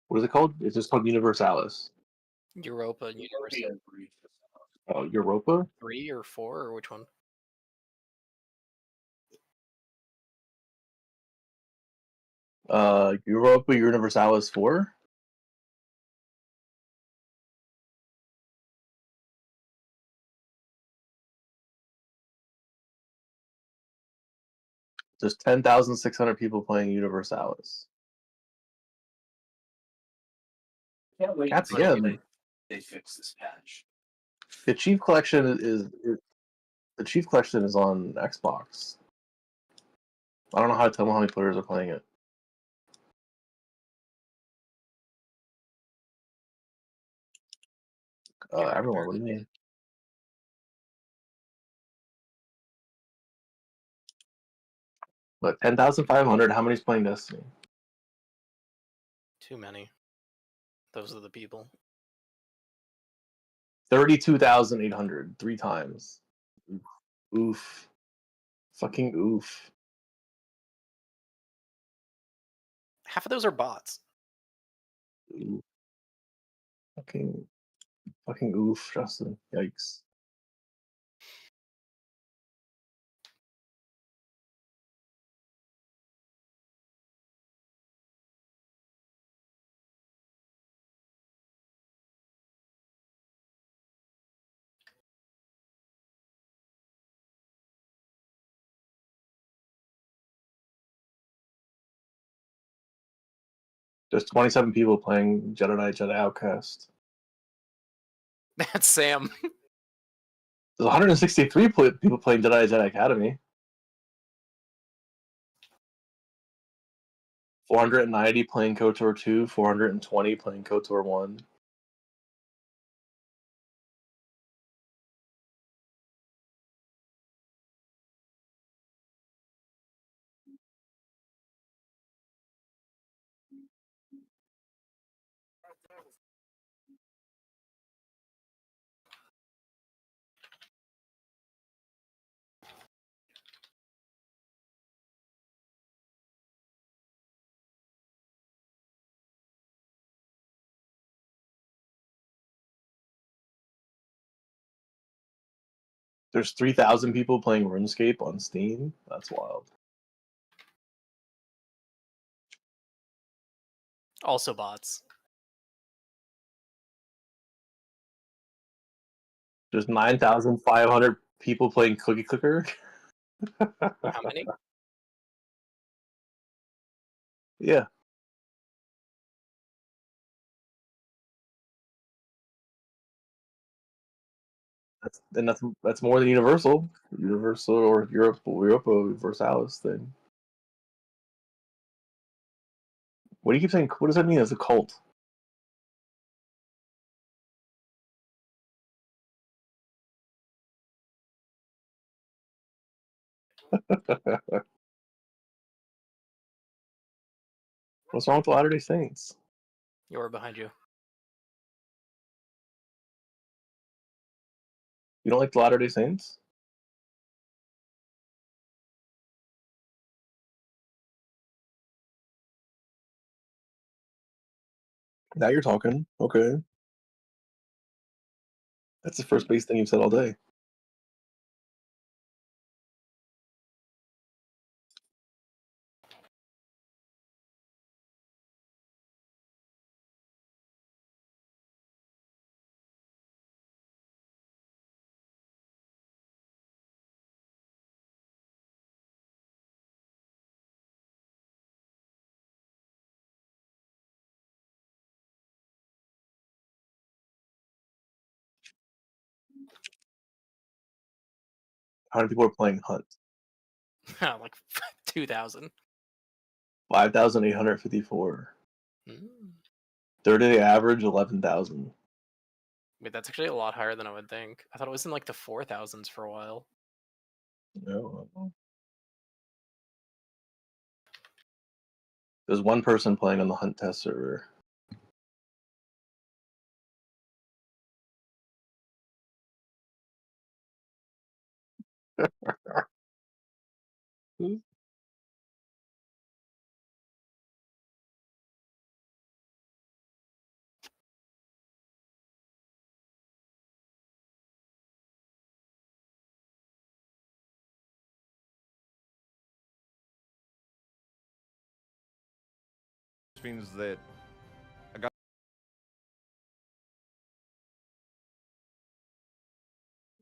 What is it called? It's just called Universalis. Europa Universe European breed. Oh, Europa? 3 or 4, or which one? Europa Universalis 4? There's 10,600 people playing Universalis. Can't wait Cats until again. they fix this patch. The Chief Collection the Chief Collection is on Xbox. I don't know how to tell how many players are playing it. Everyone, what do you mean? But 10,500, how many's playing Destiny? Too many. Those are the people. 32,800, 3 times. Oof. Fucking oof. Half of those are bots. Oof. Fucking oof, Justin. Yikes. There's 27 people playing Jedi Outcast. That's Sam. There's 163 people playing Jedi Academy. 490 playing KOTOR 2, 420 playing KOTOR 1. There's 3,000 people playing RuneScape on Steam. That's wild. Also bots. There's 9,500 people playing Cookie Clicker. How many? Yeah. That's more than Universal or Europa Universalis thing. What do you keep saying? What does that mean as a cult? What's wrong with the Latter-day Saints? You're behind you. You don't like the Latter-day Saints? Now you're talking. Okay. That's the first base thing you've said all day. How many people are playing Hunt? Like 2,000. 5,854. 30-day average 11,000. Wait, that's actually a lot higher than I would think. I thought it was in like the 4,000s for a while. No. There's one person playing on the Hunt test server. Which means that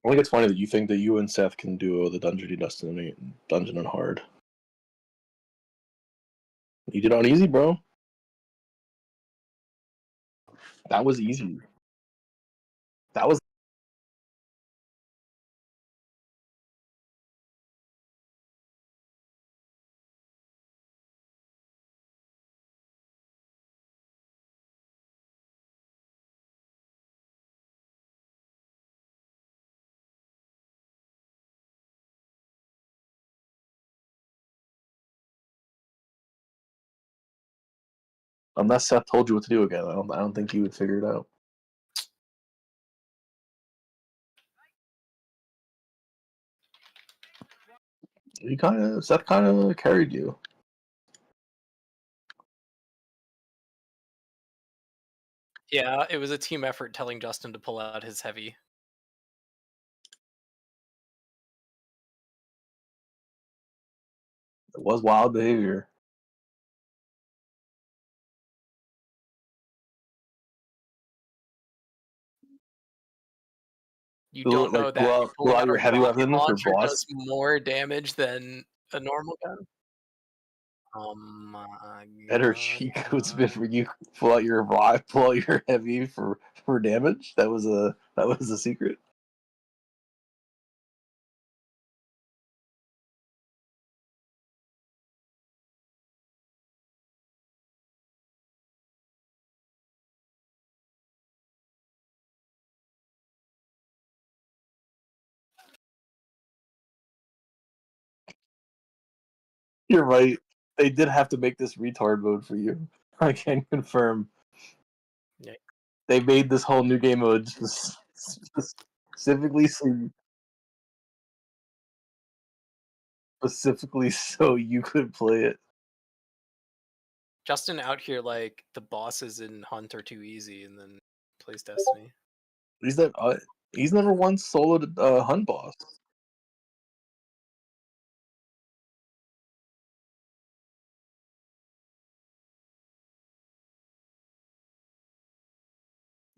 I think it's funny that you think that you and Seth can duo the Dungeon and Hard. You did it on easy, bro. That was easy. That was unless Seth told you what to do again. I don't think you would figure it out. Seth kind of carried you. Yeah, it was a team effort telling Justin to pull out his heavy. It was wild behavior. You don't know that pull out your heavy rocket weapon for launcher boss. does more damage than a normal gun. Oh my Better god. cheat codes been for you. Pull out your heavy for damage. That was a secret. You're right. They did have to make this retard mode for you. I can confirm. Yeah. They made this whole new game mode specifically so you could play it. Justin out here like the bosses in Hunt are too easy, and then plays Destiny. He's never once soloed Hunt boss.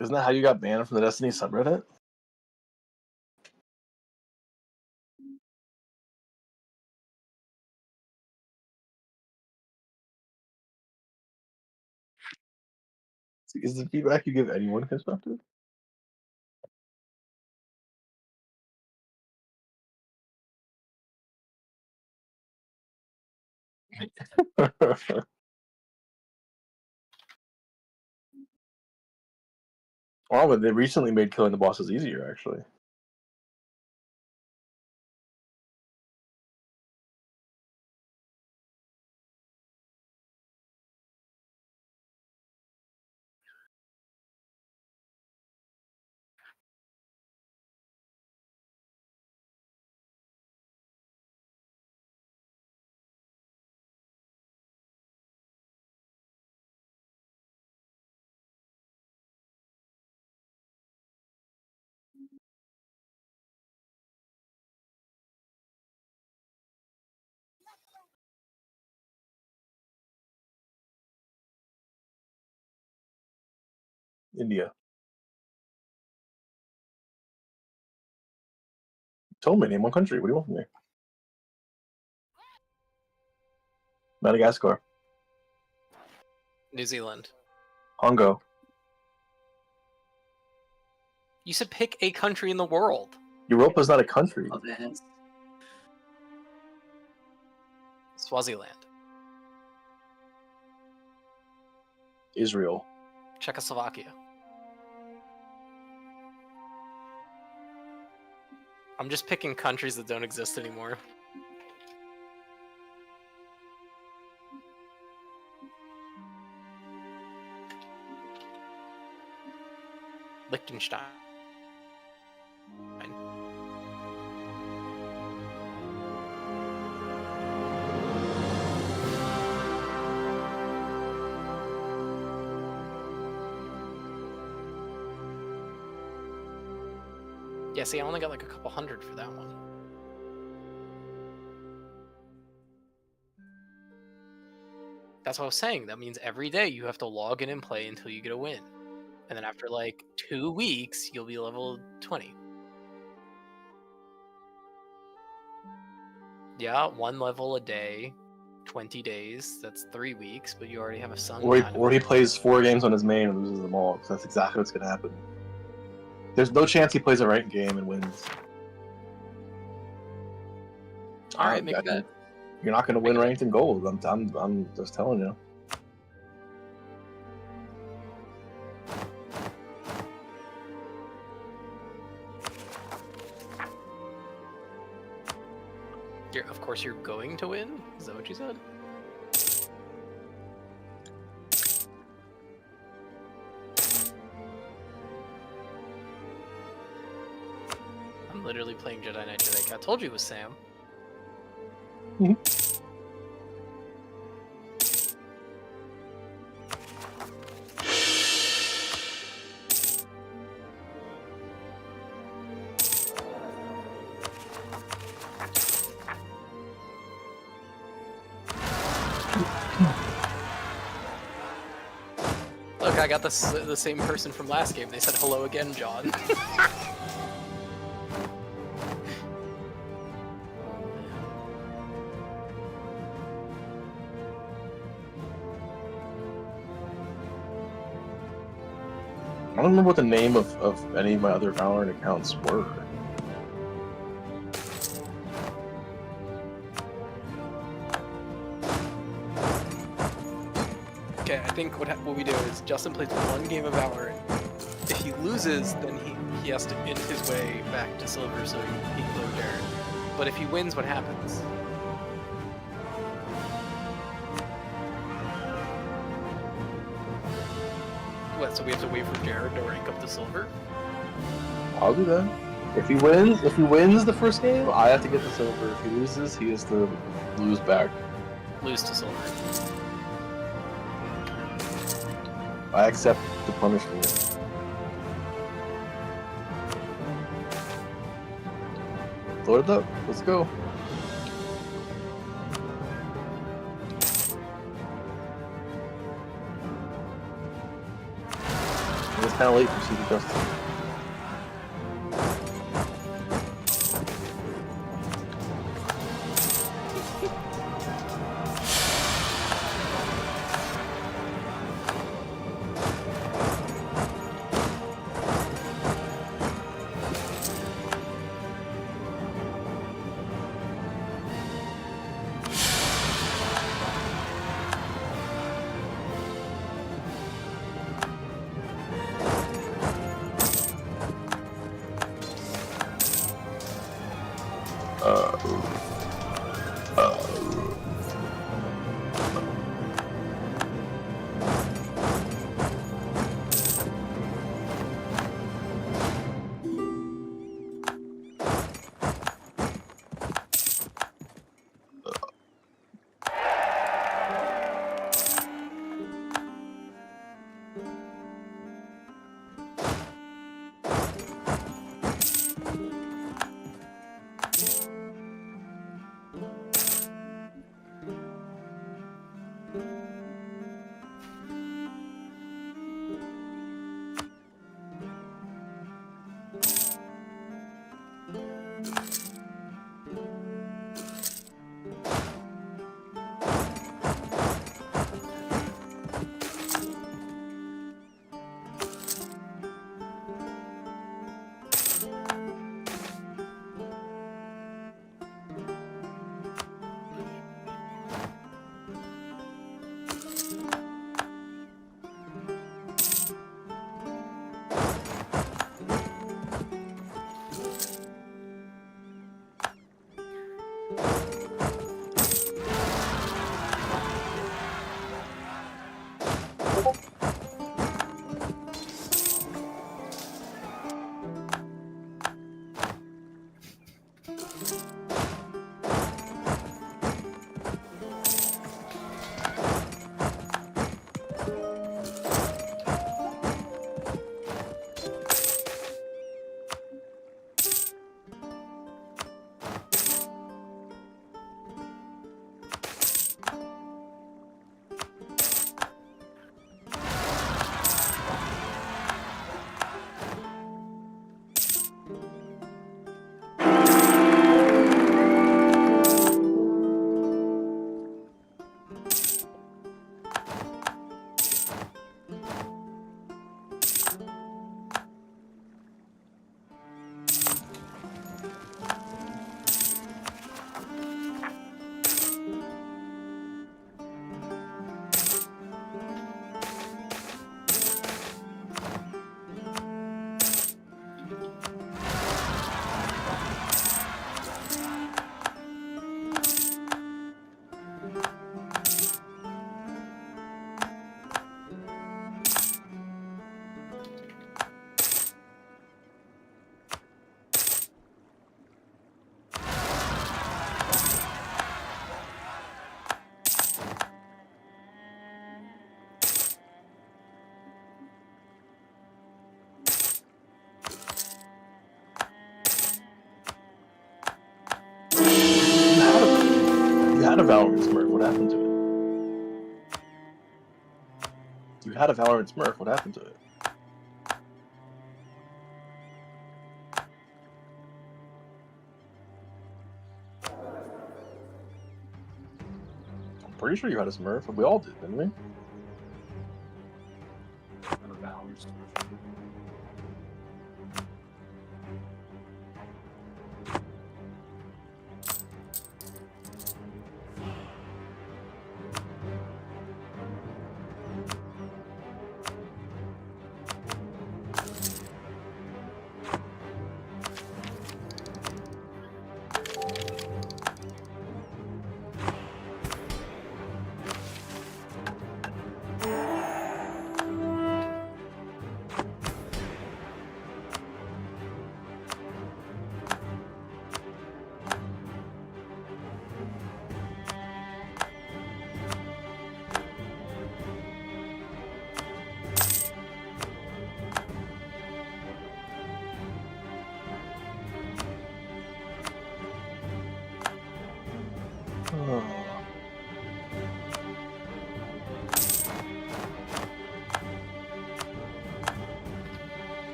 Isn't that how you got banned from the Destiny subreddit? Is the feedback you give anyone constructive? Oh, but they recently made killing the bosses easier, actually. India. Told me, name one country. What do you want from me? Madagascar. New Zealand. Hongo. You said pick a country in the world. Europa's not a country. Oh, man. Swaziland. Israel. Czechoslovakia. I'm just picking countries that don't exist anymore. Liechtenstein. Yeah, see, I only got like a couple hundred for that one. That's what I was saying. That means every day you have to log in and play until you get a win. And then after like 2 weeks, you'll be level 20. Yeah, 1 level a day, 20 days. That's 3 weeks, but you already have a sun. Or he plays 4 games on his main and loses them all. So that's exactly what's going to happen. There's no chance he plays a ranked game and wins. All right, make that. You're not going to win ranked in gold. I'm just telling you. Of course, you're going to win? Is that what you said? I'm literally playing Jedi Knight Jedi Cat. I told you it was Sam. Look, I got the same person from last game. They said hello again, John. I don't remember what the name of any of my other Valorant accounts were. Okay, I think what we do is Justin plays 1 game of Valorant. If he loses, then he has to end his way back to silver so he can play Jared. But if he wins, what happens? What, so we have to wait for Jared to rank up to silver? I'll do that. If he wins the first game, I have to get the silver. If he loses, he has to lose back. Lose to silver. I accept the punishment. Load it up. Let's go. It's kind of late for Secret Justice. You had a Valorant Smurf. What happened to it? You had a Valorant Smurf. What happened to it? I'm pretty sure you had a Smurf. We all did, didn't we?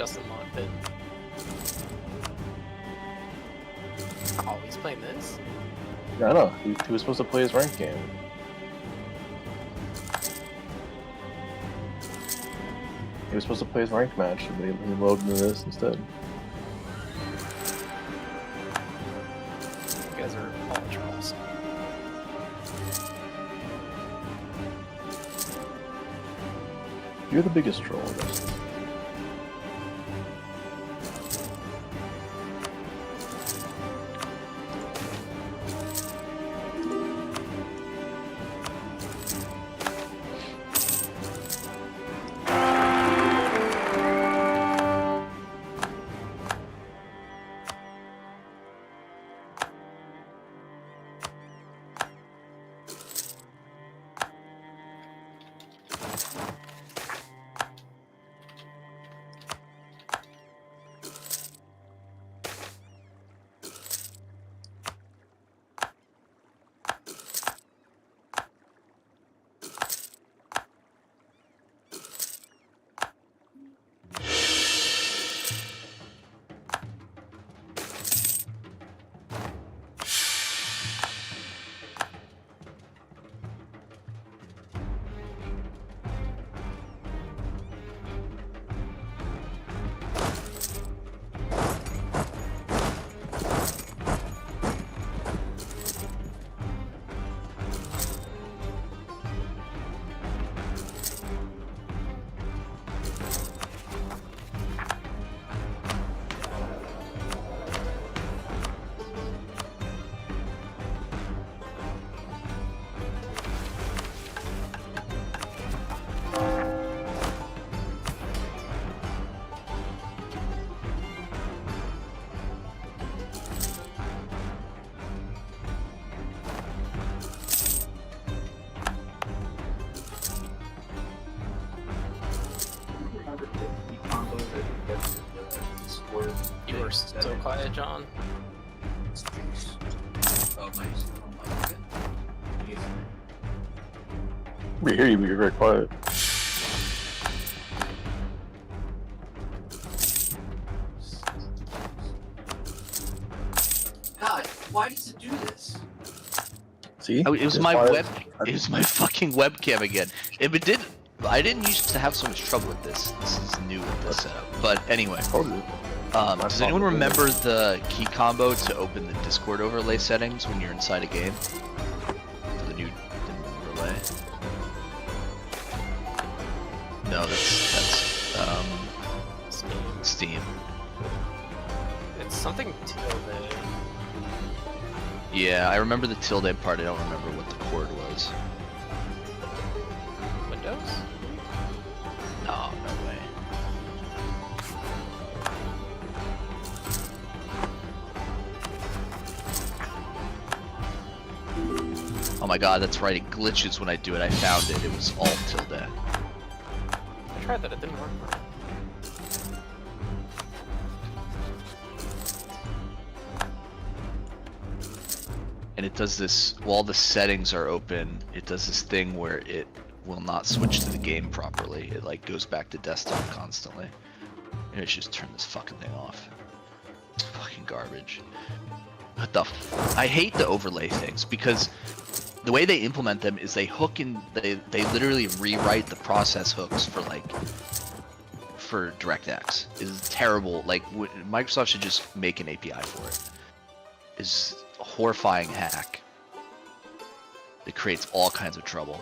Justin locked it. Oh, he's playing this? Yeah, I know. He was supposed to play his ranked game. He was supposed to play his ranked match, but he loaded into this instead. You guys are all trolls. You're the biggest troll, I guess. You were so quiet, John. Oh my god. We hear you, but you're very quiet. God, why does it do this? See? Oh, it was Just my quiet. web. It was my fucking webcam again. It did. I didn't used to have so much trouble with this. This is new with this setup. But anyway, Told you. does anyone remember the key combo to open the Discord overlay settings when you're inside a game? For the new overlay. No, that's Steam. It's something tilde. Yeah, I remember the tilde part. I don't remember what the chord was. Windows? No, no way. Oh my god, that's right, it glitches when I do it. I found it. It was alt tilde. I tried that, it didn't work for me. And it does this, while the settings are open, it does this thing where it will not switch to the game properly. It like goes back to desktop constantly. Maybe I should just turn this fucking thing off. It's fucking garbage. What the I hate the overlay things because the way they implement them is they hook in, they literally rewrite the process hooks for like, for DirectX. It's terrible. Like, Microsoft should just make an API for it. It's a horrifying hack. It creates all kinds of trouble.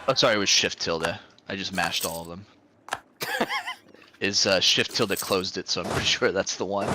Oh, sorry, it was shift tilde. I just mashed all of them. Is shift tilde closed it, so I'm pretty sure that's the one.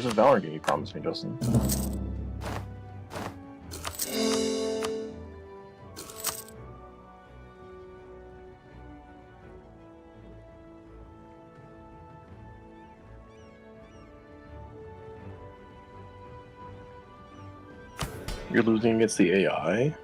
There's a Valorant game you promised me, Justin. You're losing against the AI?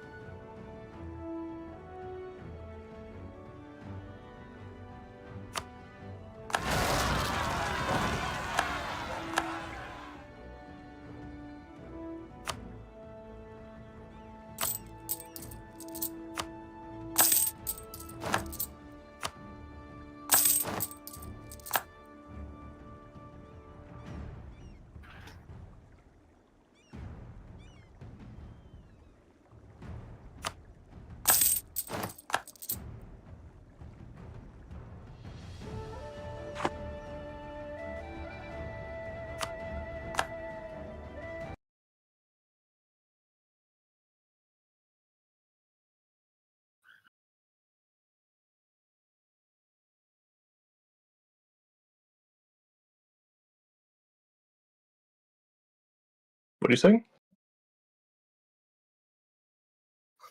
What are you saying?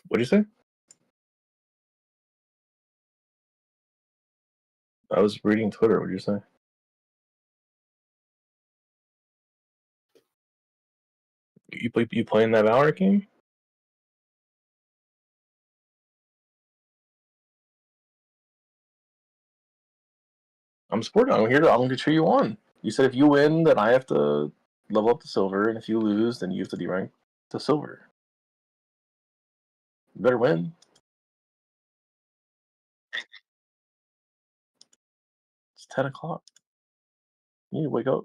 What do you say? I was reading Twitter. What did you say? You playing that Valorant game? I'm supporting. I'm here to. I'm going to cheer you on. You said if you win, then I have to level up to silver, and if you lose, then you have to derank to silver. You better win. It's 10 o'clock. You need to wake up.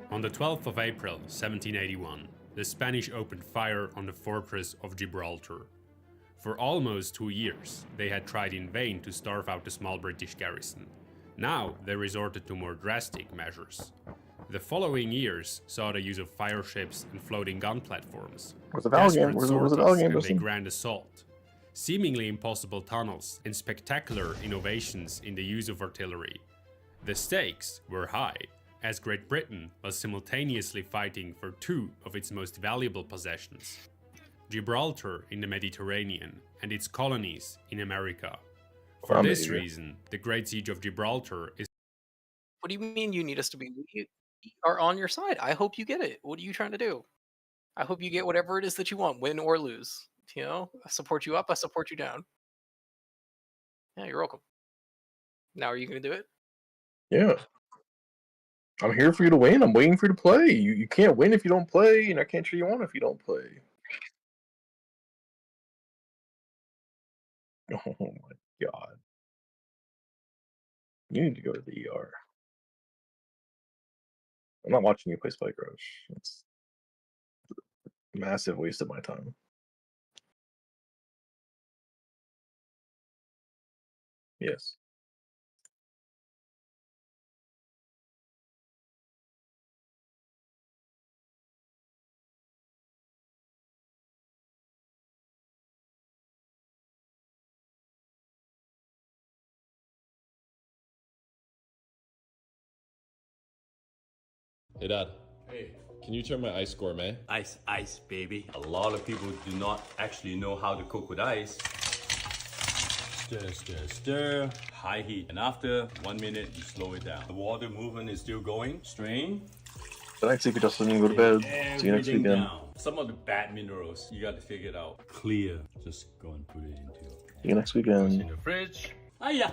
On the 12th of April, 1781, the Spanish opened fire on the fortress of Gibraltar. For almost 2 years, they had tried in vain to starve out the small British garrison. Now they resorted to more drastic measures. The following years saw the use of fire ships and floating gun platforms, desperate sorties and a grand assault, seemingly impossible tunnels, and spectacular innovations in the use of artillery. The stakes were high, as Great Britain was simultaneously fighting for two of its most valuable possessions, Gibraltar in the Mediterranean and its colonies in America. For this reason, the Great Siege of Gibraltar is... What do you mean you need us to be? We are on your side. I hope you get it. What are you trying to do? I hope you get whatever it is that you want, win or lose. You know, I support you up, I support you down. Yeah, you're welcome. Now are you going to do it? Yeah. I'm here for you to win. I'm waiting for you to play. You can't win if you don't play, and I can't cheer you on if you don't play. Oh my god. You need to go to the ER. I'm not watching you play Spike Rush. It's a massive waste of my time. Yes. Hey Dad. Hey. Can you turn my ice gourmet? Ice, baby. A lot of people do not actually know how to cook with ice. Stir. High heat. And after 1 minute, you slow it down. The water movement is still going. Strain. Good night, Secret Justin. Go to bed. See you next weekend. Down. Some of the bad minerals, you got to figure it out. Clear. Just go and put it into your... See you next weekend. In the fridge. Yeah.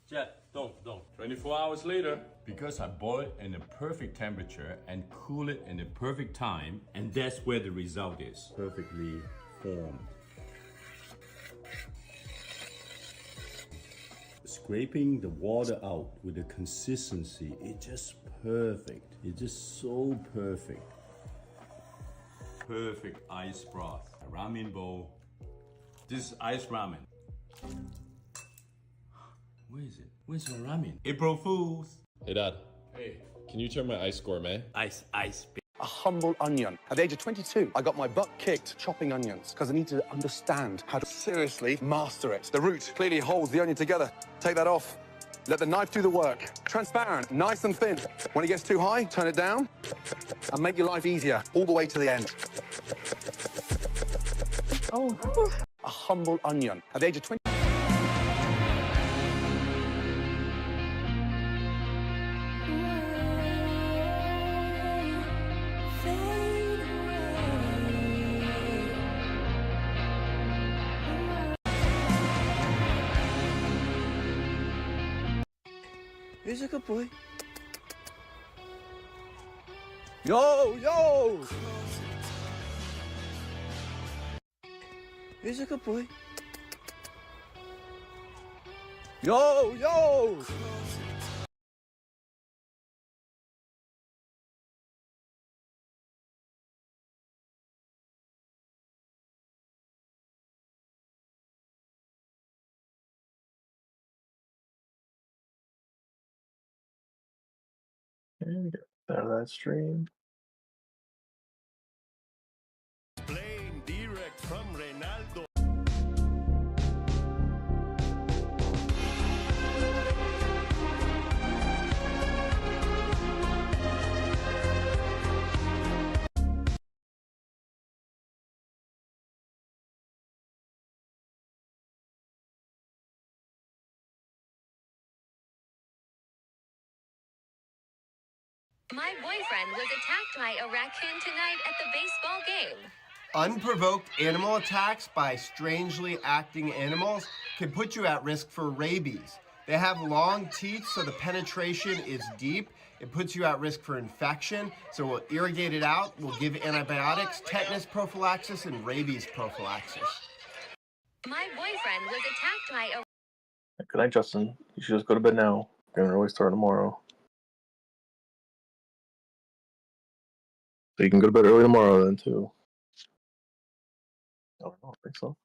Jet, don't. 24 hours later, because I boil it in the perfect temperature and cool it in the perfect time, and that's where the result is. Perfectly formed. scraping the water out with the consistency. It's just perfect. It's just so perfect. Perfect ice broth. A ramen bowl. This is ice ramen. Where is it? Where's my ramen? April Fools. Hey, Dad. Hey, can you turn my ice gourmet? Ice. A humble onion. At the age of 22, I got my butt kicked chopping onions because I need to understand how to seriously master it. The root clearly holds the onion together. Take that off. Let the knife do the work. Transparent, nice and thin. When it gets too high, turn it down and make your life easier all the way to the end. Oh. A humble onion. At the age of 20. He's a good boy. Yo! He's a good boy. Yo! And get out of that stream. Playing direct from Reynaldo. My boyfriend was attacked by a raccoon tonight at the baseball game. Unprovoked animal attacks by strangely acting animals can put you at risk for rabies. They have long teeth, so the penetration is deep. It puts you at risk for infection, so we'll irrigate it out. We'll give antibiotics, tetanus prophylaxis, and rabies prophylaxis. My boyfriend was attacked by a... Good night, Justin. You should just go to bed now. You're gonna always start tomorrow. So you can go to bed early tomorrow then too. I don't know, I think so.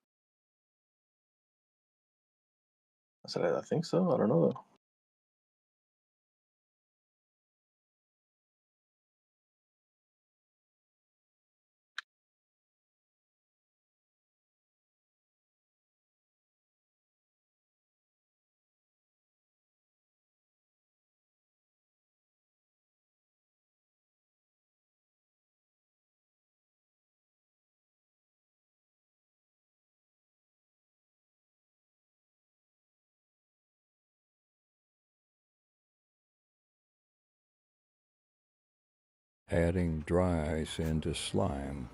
I said I think so. I don't know though. Adding dry ice into slime.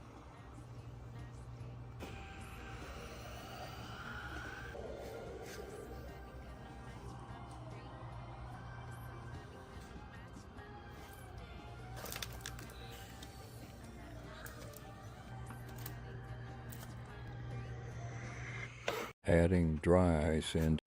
Adding dry ice into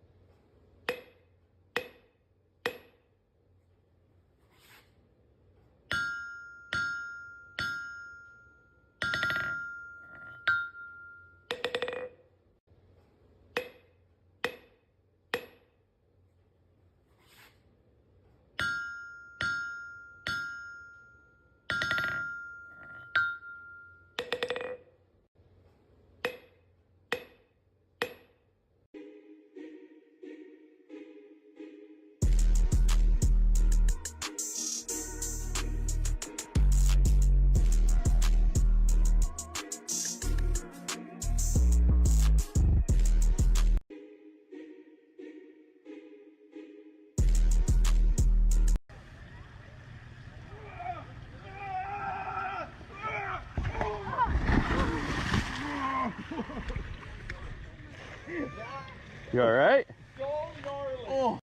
You alright? Oh.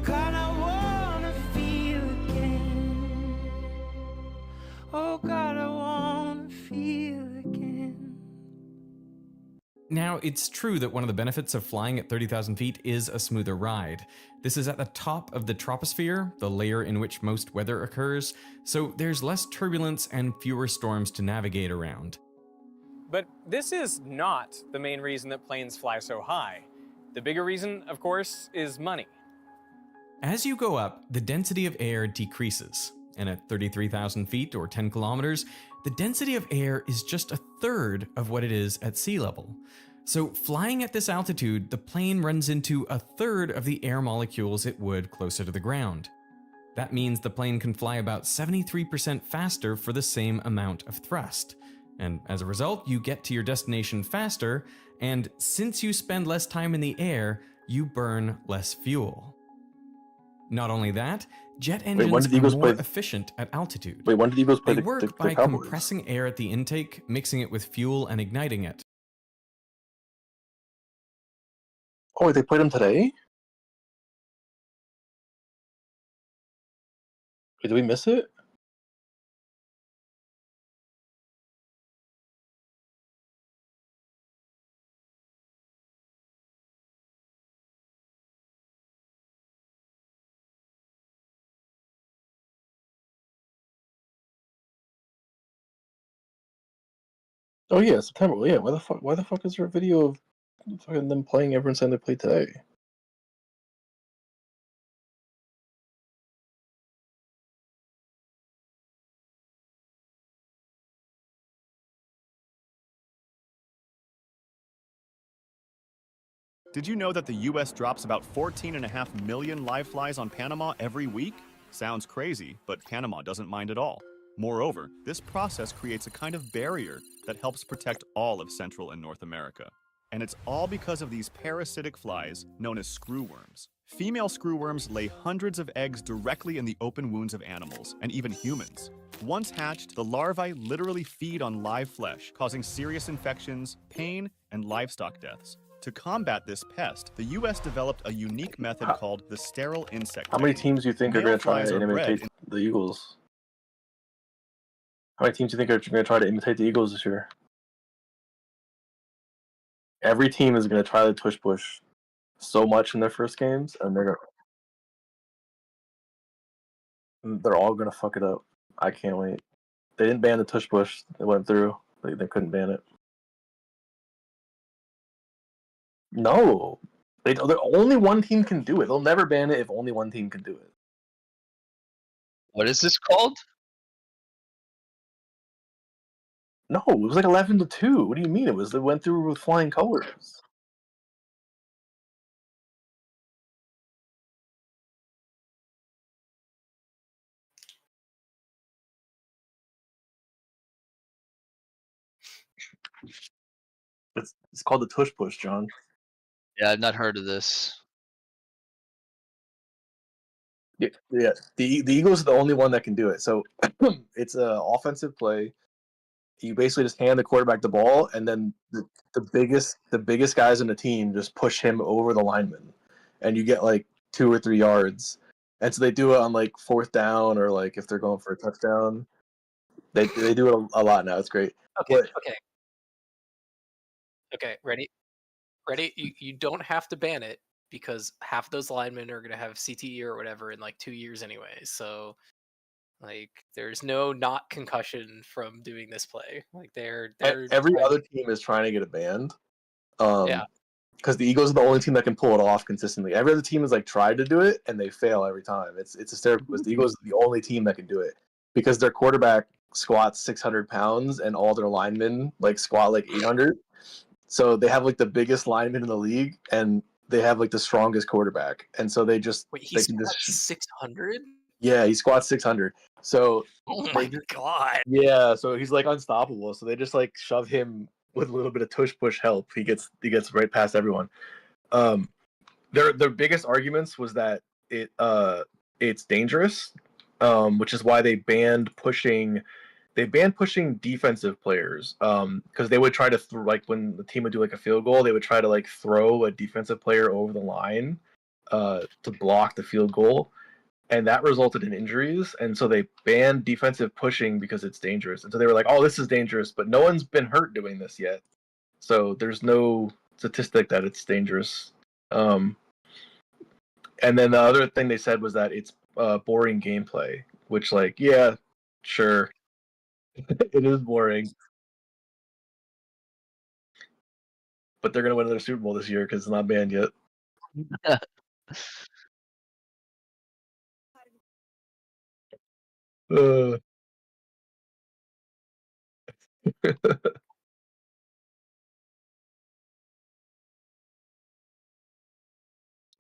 God, I wanna feel again. Oh God, I wanna feel again. Now, it's true that one of the benefits of flying at 30,000 feet is a smoother ride. This is at the top of the troposphere, the layer in which most weather occurs, so there's less turbulence and fewer storms to navigate around. But this is not the main reason that planes fly so high. The bigger reason, of course, is money. As you go up, the density of air decreases, and at 33,000 feet or 10 kilometers, the density of air is just a third of what it is at sea level. So flying at this altitude, the plane runs into a third of the air molecules it would closer to the ground. That means the plane can fly about 73% faster for the same amount of thrust. And as a result, you get to your destination faster, and since you spend less time in the air, you burn less fuel. Not only that, jet engines are more efficient at altitude. Wait, when did Eagles play They the work by Cowboys? compressing air at the intake, mixing it with fuel, and igniting it. Oh, wait, they played them today? Wait, did we miss it? Oh yeah, September. Well, yeah, why the fuck is there a video of fucking them playing everyone saying they played today? Did you know that the U.S. drops about 14.5 million live flies on Panama every week? Sounds crazy, but Panama doesn't mind at all. Moreover, this process creates a kind of barrier that helps protect all of Central and North America. And it's all because of these parasitic flies known as screwworms. Female screwworms lay hundreds of eggs directly in the open wounds of animals, and even humans. Once hatched, the larvae literally feed on live flesh, causing serious infections, pain, and livestock deaths. To combat this pest, the U.S. developed a unique method called the sterile insect How many technique. teams do you think are going to try Male to flies are bred imitate in- the Eagles? How many teams do you think are going to try to imitate the Eagles this year? Every team is going to try to tush push so much in their first games, and they're all going to fuck it up. I can't wait. They didn't ban the tush push. It went through. They couldn't ban it. No. Only one team can do it. They'll never ban it if only one team can do it. What is this called? No, it was like 11-2. What do you mean? It went through with flying colors. It's called the tush push, John. Yeah, I've not heard of this. Yeah. The Eagles are the only one that can do it. So it's an offensive play. You basically just hand the quarterback the ball, and then the biggest guys in the team just push him over the lineman, and you get like 2 or 3 yards. And so they do it on like 4th down, or like if they're going for a touchdown. They do it a lot now. It's great. Okay. Ready? You don't have to ban it because half those linemen are gonna have CTE or whatever in like 2 years anyway. So, like, there's no not concussion from doing this play. Like, they're Every other team is trying to get it banned. Yeah. Because the Eagles are the only team that can pull it off consistently. Every other team has like tried to do it and they fail every time. It's hysterical because the Eagles are the only team that can do it because their quarterback squats 600 pounds and all their linemen like squat like 800. So they have like the biggest lineman in the league and they have like the strongest quarterback. And so they just Wait, he they can squats just 600? yeah, he squats 600. So Oh my god. yeah, so he's like unstoppable. So they just like shove him with a little bit of tush push help. He gets right past everyone. Their biggest arguments was that it's dangerous, which is why they banned pushing defensive players because they would try to like when the team would do like a field goal, they would try to like throw a defensive player over the line to block the field goal, and that resulted in injuries. And so they banned defensive pushing because it's dangerous. And so they were like, "Oh, this is dangerous," but no one's been hurt doing this yet, so there's no statistic that it's dangerous. And then the other thing they said was that it's boring gameplay, which, like, yeah, sure, it is boring. But they're gonna win another Super Bowl this year because it's not banned yet.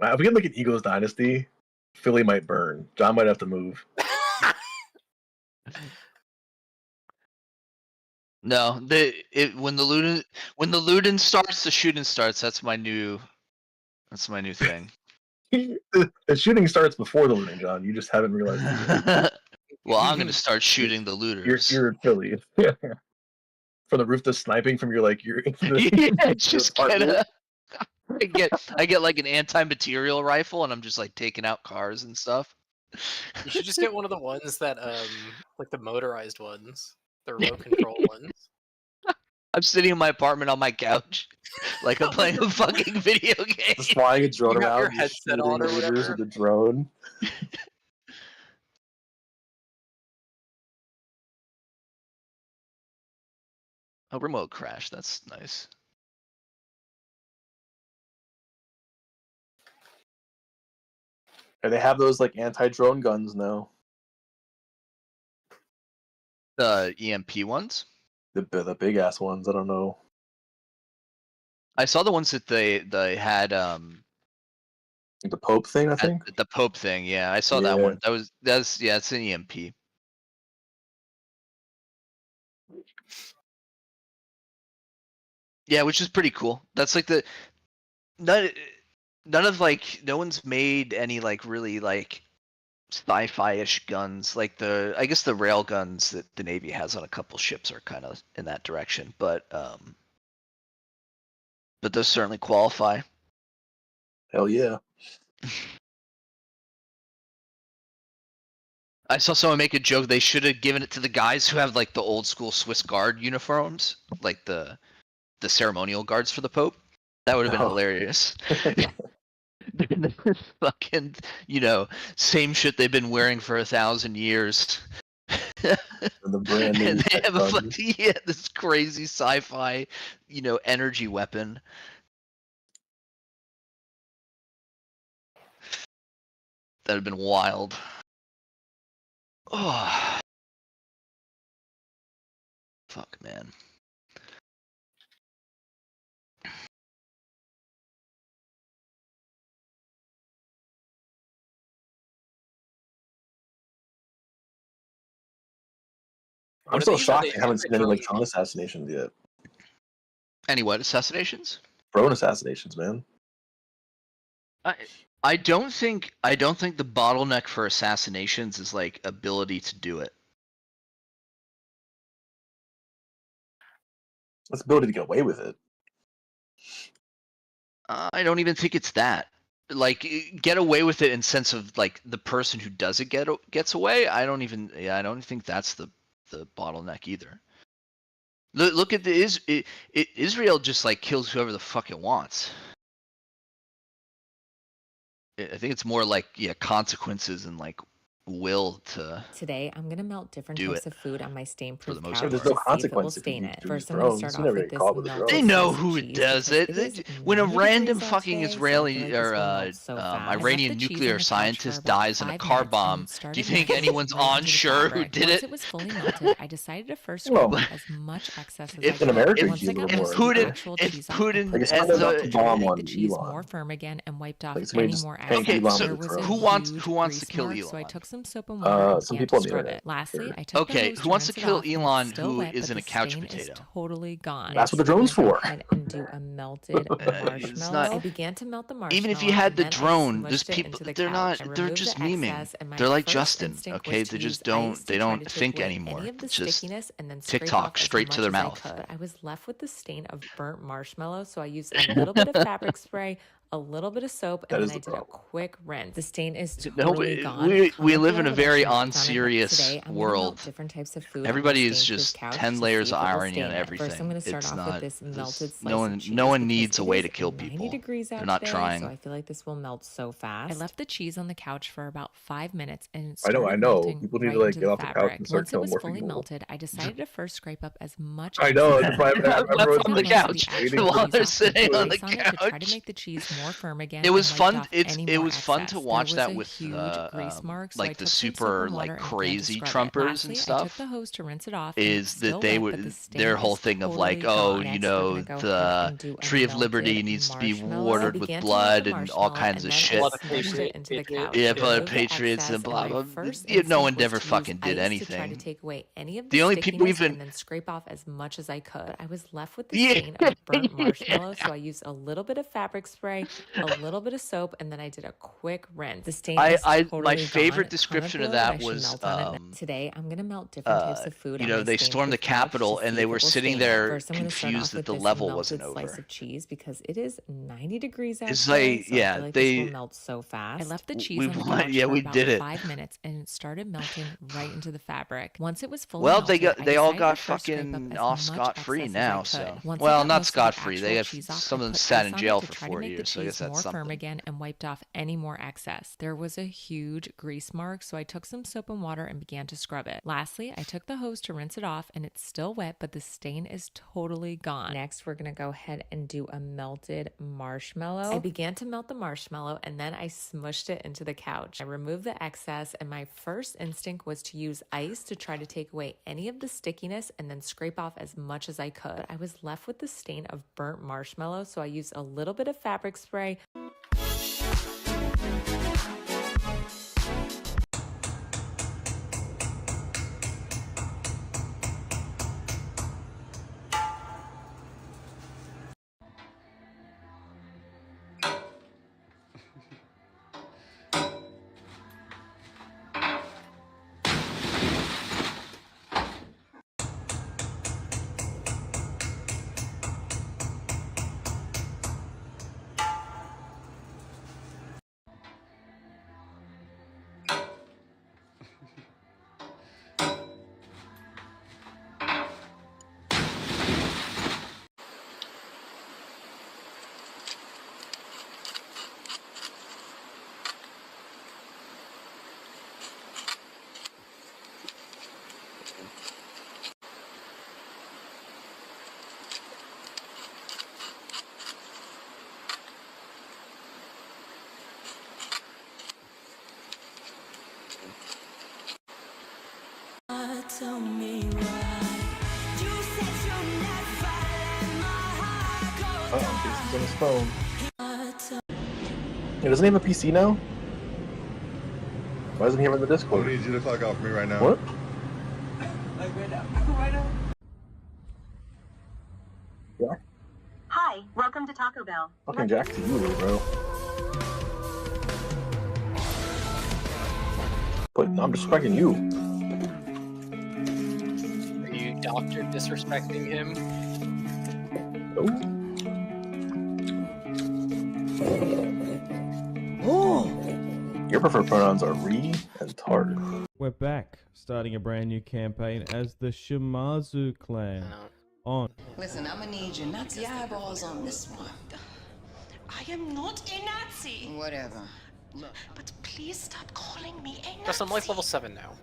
If we get like an Eagles dynasty, Philly might burn. John might have to move. No, when the looting starts, the shooting starts. That's my new thing. The shooting starts before the looting, John. You just haven't realized it yet. Well, I'm gonna start shooting the looters. You're in Philly. From the roof, the sniping from your yeah, just I get like an anti-material rifle, and I'm just like taking out cars and stuff. You should just get one of the ones that like the motorized ones, the remote control ones. I'm sitting in my apartment on my couch, like I'm playing a fucking video game. Just flying a drone You got around, your just headset shooting on or the looters whatever. with the drone. A remote crash. That's nice. And they have those like anti-drone guns now. The EMP ones. The big ass ones. I don't know. I saw the ones that they had. The Pope thing, I think. The Pope thing. Yeah, I saw that one. That's it's an EMP. Yeah, which is pretty cool. That's like none of like no one's made any like really like sci-fi-ish guns. Like I guess the rail guns that the Navy has on a couple ships are kind of in that direction, but those certainly qualify. Hell yeah. I saw someone make a joke. They should have given it to the guys who have like the old school Swiss Guard uniforms, like the ceremonial guards for the Pope. That would have been hilarious. Fucking, same shit they've been wearing for 1,000 years. The brand new. And they have this crazy sci-fi, energy weapon. That'd have been wild. Oh. Fuck, man. I'm still shocked they haven't seen any like drone assassinations yet. Any what assassinations? Drone assassinations, man. I don't think the bottleneck for assassinations is like ability to do it. It's ability to get away with it. I don't even think it's that. Like, get away with it in sense of like the person who does it gets away. I don't think that's the bottleneck either. Look at Israel just like kills whoever the fuck it wants. I think it's more like consequences and like will to. Today, I'm gonna melt different types of food on my stain-proof couch. There's no consequence if you First, I'm gonna start off with this melted They know sliced who cheese does because it. When a 90 random degrees out fucking today, so I Israeli feel like this or will melt so fast. I left Iranian the cheese nuclear on the couch scientist for about dies in a 5 car minutes bomb, and do you started think melting anyone's right into on the sure who fabric. did Once it? it was fully melted, I decided to first scrape off as much excess as I could. In America, Once I got most of the actual cheese off, I put it it's in kind of to a try to bomb make on the cheese Elon. more firm again and wiped off Like, somebody any just more tanked excess. Elon There with was the a Who wants huge to grease kill mark, Elon? so I took some soap and water and some began people to on the scrub internet. it. Lastly, I took the Okay, hose who to wants to rinse it kill off, and Elon it's still who wet, but isn't the a couch stain is potato? totally gone. That's what the Next, we're drone's gonna go for. ahead and do a melted It's marshmallow. not. I began to melt the marshmallow. Even if you had and the then I drone, there's smushed it people. into the They're couch. not. I They're removed just the memeing. excess, and my They're like first Justin. instinct Okay, was they to just use don't. ice They to try don't to take think away anymore. any of the It's just stickiness and then scrape TikTok off as straight much to their as I mouth. could. I was left with the stain of burnt marshmallow, so I used a little bit of fabric spray, a little bit of soap, That and is then I the did a problem. quick rinse. The stain is No, totally gone. we Comment live below in a what I very should have done it. unserious Today, I'm gonna world. melt different types of food Everybody on my is stain-proof just couch 10 to layers see of if it will irony on stain it. First, I'm everything. gonna start It's off not. with this melted slice No of one, cheese no one because needs a it way is to kill 90 people. degrees out They're not today, trying. so I feel like this will melt so fast. I left the cheese on the couch for about 5 minutes and it I know. started melting People need right to like into get the off the couch fabric. and start Once it was killing more fully people. melted, I decided to first scrape up as much I know. excess That's why everyone's on the next to couch the actual while cheese they're off the sitting on the grease on it to try to couch. make the cheese more firm again. It was and wiped fun. off It's any it more was fun excess. to watch There was that a with huge grease mark, so I like the took some soap super and water like and began to crazy scrub it. trumpers and Lastly, I took stuff. the hose to rinse it off, and Is it's that still they wet, but the would stain their is whole thing of like, totally oh, gone. you Next, we're know, gonna go ahead the and do a tree of liberty melted needs to be marshmallow. I watered with began to melt blood the and all marshmallow, kinds and of then shit. I smushed it into the couch. Yeah, I but removed the patriots excess, and blah my blah. first No one instinct was ever to fucking use did ice to try to anything. take away any of The the only people stickiness even and then scrape off as much as I could. I was left with the Yeah. stain of burnt marshmallow, so I used a little bit of fabric spray, a little bit of soap, and then I did a quick rinse. The stain is totally my gone. favorite Comment description of below what I that should was melt on it next. Today, I'm gonna melt different types of food you on know, my they stormed the stain-proof couch Capitol to and see they if were it will sitting stain it. there First, I'm gonna start confused off that with the this level melted wasn't slice over. of cheese because it is 90 degrees out It's today, like, so I yeah, feel like this will they melt so fast. I left the we cheese on the won- couch yeah, for we about did it. 5 minutes and it started melting right into the fabric. Once it was fully Well, melted, they all I got decided to first scrape up fucking as off much scot-free excess as now. I So, could. Once I well, got not most of the scot-free. They actual have cheese off, some I of them put sat ice in on jail it to for try to 4 make the years. So I guess cheese that's more firm something. again and wiped off any more excess. There was a huge grease mark, so I took some soap and water and began to scrub it. Lastly, I took the hose to rinse it off, and it's still wet, but the stain is totally gone. Next, we're gonna go ahead and do a melted marshmallow. I began to melt the marshmallow, and then I smushed it into the couch. I removed the excess, and my first instinct was to use ice to try to take away any of the stickiness and then scrape off as much as I could. I was left with the stain of burnt marshmallow, so I used a little bit of fabric spray. Tell me why you said you'll never let my heart go. Jason's on his phone. Hey, doesn't he have a PC now? Why isn't he in the Discord? I need you to fuck off me right now. What? Like right now. Right now. Yeah. Hi, welcome to Taco Bell. Fucking Jack to you, bro. But I'm disrespecting you. Are you doctor disrespecting him? Your preferred pronouns are re and tard. We're back, starting a brand new campaign as the Shimazu clan. On. Listen, I'm gonna need your Nazi eyeballs on this one. I am not a Nazi. Whatever. Look, but please stop calling me a Nazi. Just I'm like level 7 now.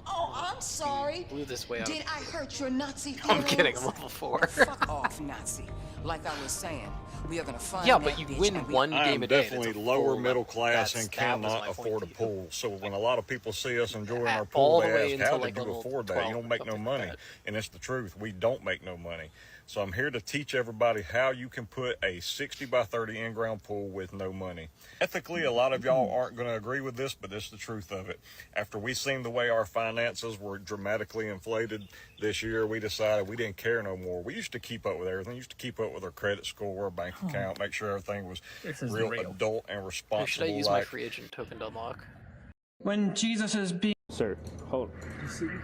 Oh, I'm sorry. Blew this way out. Did I hurt your Nazi I'm feelings? kidding, I'm level 4. Fuck off, Nazi. Like I was saying, we are gonna find Yeah, that but you bitch win and we- one I am game a day. Definitely That's a lower full middle level. class That and was cannot my afford a point. pool. So when a lot of people see us enjoying our All pool, the way they ask, until how like did you level afford that? 12 You don't or make no something money. like that. And it's the truth. We don't make no money. So I'm here to teach everybody how you can put a 60 by 30 in-ground pool with no money. Ethically, a lot of y'all aren't going to agree with this, but this is the truth of it. After we seen the way our finances were dramatically inflated this year, we decided we didn't care no more. We used to keep up with everything. We used to keep up with our credit score, our bank account, make sure everything was real adult and Or responsible. should I use my free agent token to unlock? When Jesus is being... Sir, hold.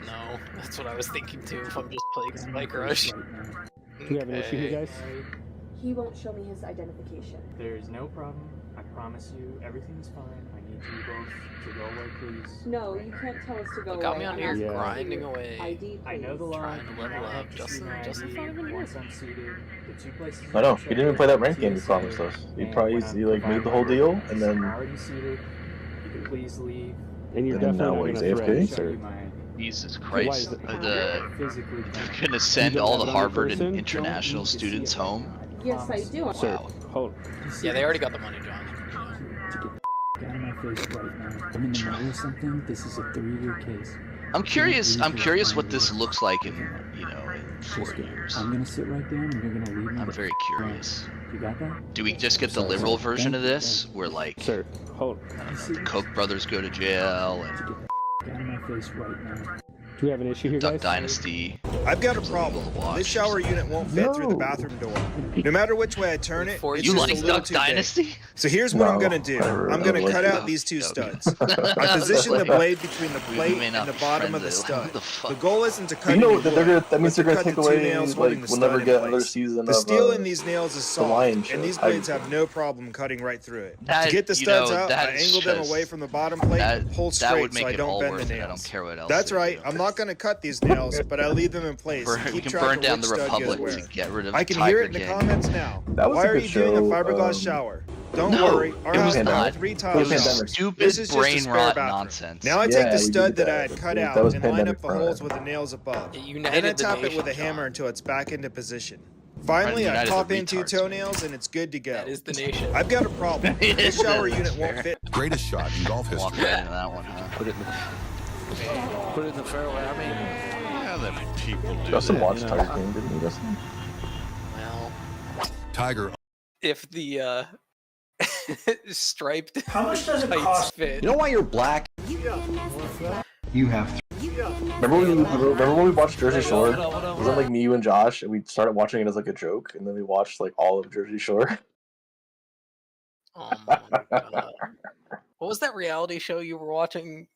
No, that's what I was thinking too if I'm just playing Spike Rush. Do we have an issue here, guys? He won't show me his identification. There's no problem. I promise you, everything's fine. I need you both to go away, please. No, you can't tell us to go away. Got me on I'm here asking grinding for your away. ID, I know the law. Trying to level up. Justin found a good Once I'm seated, the 2 places. I know. He didn't even play that ranked game he promised us. He probably like made the whole deal and then. Already seated. You can please leave. And you're definitely now he's AFK. Jesus Christ! They're gonna send all the Harvard and international students home. Yes, I do. Wow. Sir, hold. Yeah, they already got the money, John. Get out of my face right now. I'm in the middle of something. This is a 3-year case. I'm curious what this looks like in, in 4 years. I'm gonna sit right down and you're gonna leave me. I'm very curious. You got that? Do we just get the liberal version of this, where like, sir, hold. I don't know, the Koch brothers go to jail and Get out of my face right now. Do we have an issue here, Duck guys? Dynasty? I've got a problem. This shower unit won't fit through the bathroom door. No matter which way I turn it, it's You just like a little Duck too Dynasty? big. So here's what I'm gonna do. I'm gonna cut out these 2 studs. I position the blade between the plate and the bottom of the stud. The goal isn't to cut any wood, that means they're but gonna to take cut the 2 away nails like holding the we'll never stud get in another place. season The of steel in these nails is the Lion soft, and Show. these blades have no problem cutting right through it. That- To get the you know, studs out, that I is angle them just- away from the bottom plate, pull that straight would make so I it don't all bend worth the it. I nails. don't care what else. That's they right. do. I'm not gonna cut these nails, but I leave them in place. Burn- to we keep can track burn of down which the stud goes Republic where. to get rid of I can Tiger hear it in the King. comments now. That was Why a are good you doing a show, fiberglass shower? Don't no, worry, our it was house built pandemic. 3 It tiles. was now. pandemic. Stupid This is just a brain spare rot bathroom. nonsense. Now I Yeah, take the we stud did that I that. had cut That out was and line pandemic up the holes prime. with the nails above. It Then I united the tap it with a nation, hammer John. until it's back into position. Finally, I United the pop in 2 retards. toenails and it's good to go. That is the nation. I've got a problem. This shower unit won't fit. Greatest shot in golf Walk history. right into that one, huh? Put it in the fairway. I mean, Yeah, that people do Justin that. watched Tiger King, didn't he, Justin? Well, Tiger. if the striped How much does it tights cost? fit. you know why you're black? You have Remember when we watched Jersey Shore? Was it like me, you, and Josh, and we started watching it as like a joke, and then we watched like all of Jersey Shore? Oh my god. What was that reality show you were watching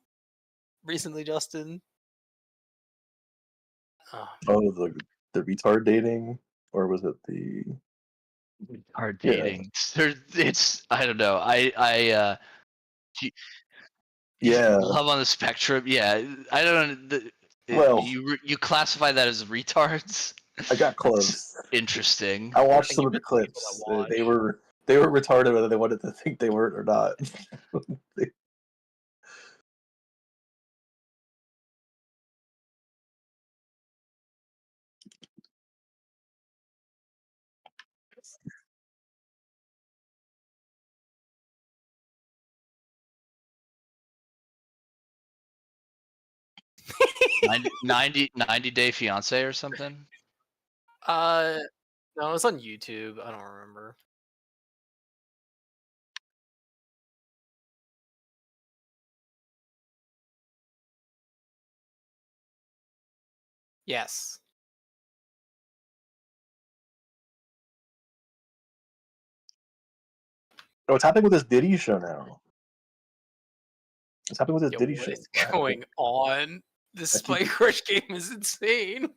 recently, Justin? Oh, Oh, the retard dating, or was it the Hard Yeah. dating. It's I don't know. yeah? Love on the spectrum. Yeah, I don't know. Well- You classify that as retards? I got close. Interesting. I watched think some of the people that clips. watch. They were retarded whether they wanted to think they were or not. Ninety 90 Day Fiance or something. no, it was on YouTube. I don't remember. Yes. Oh, what's happening with this Diddy show now? What's happening with this Yo, Diddy what show? is going on? This Spike Rush game is insane.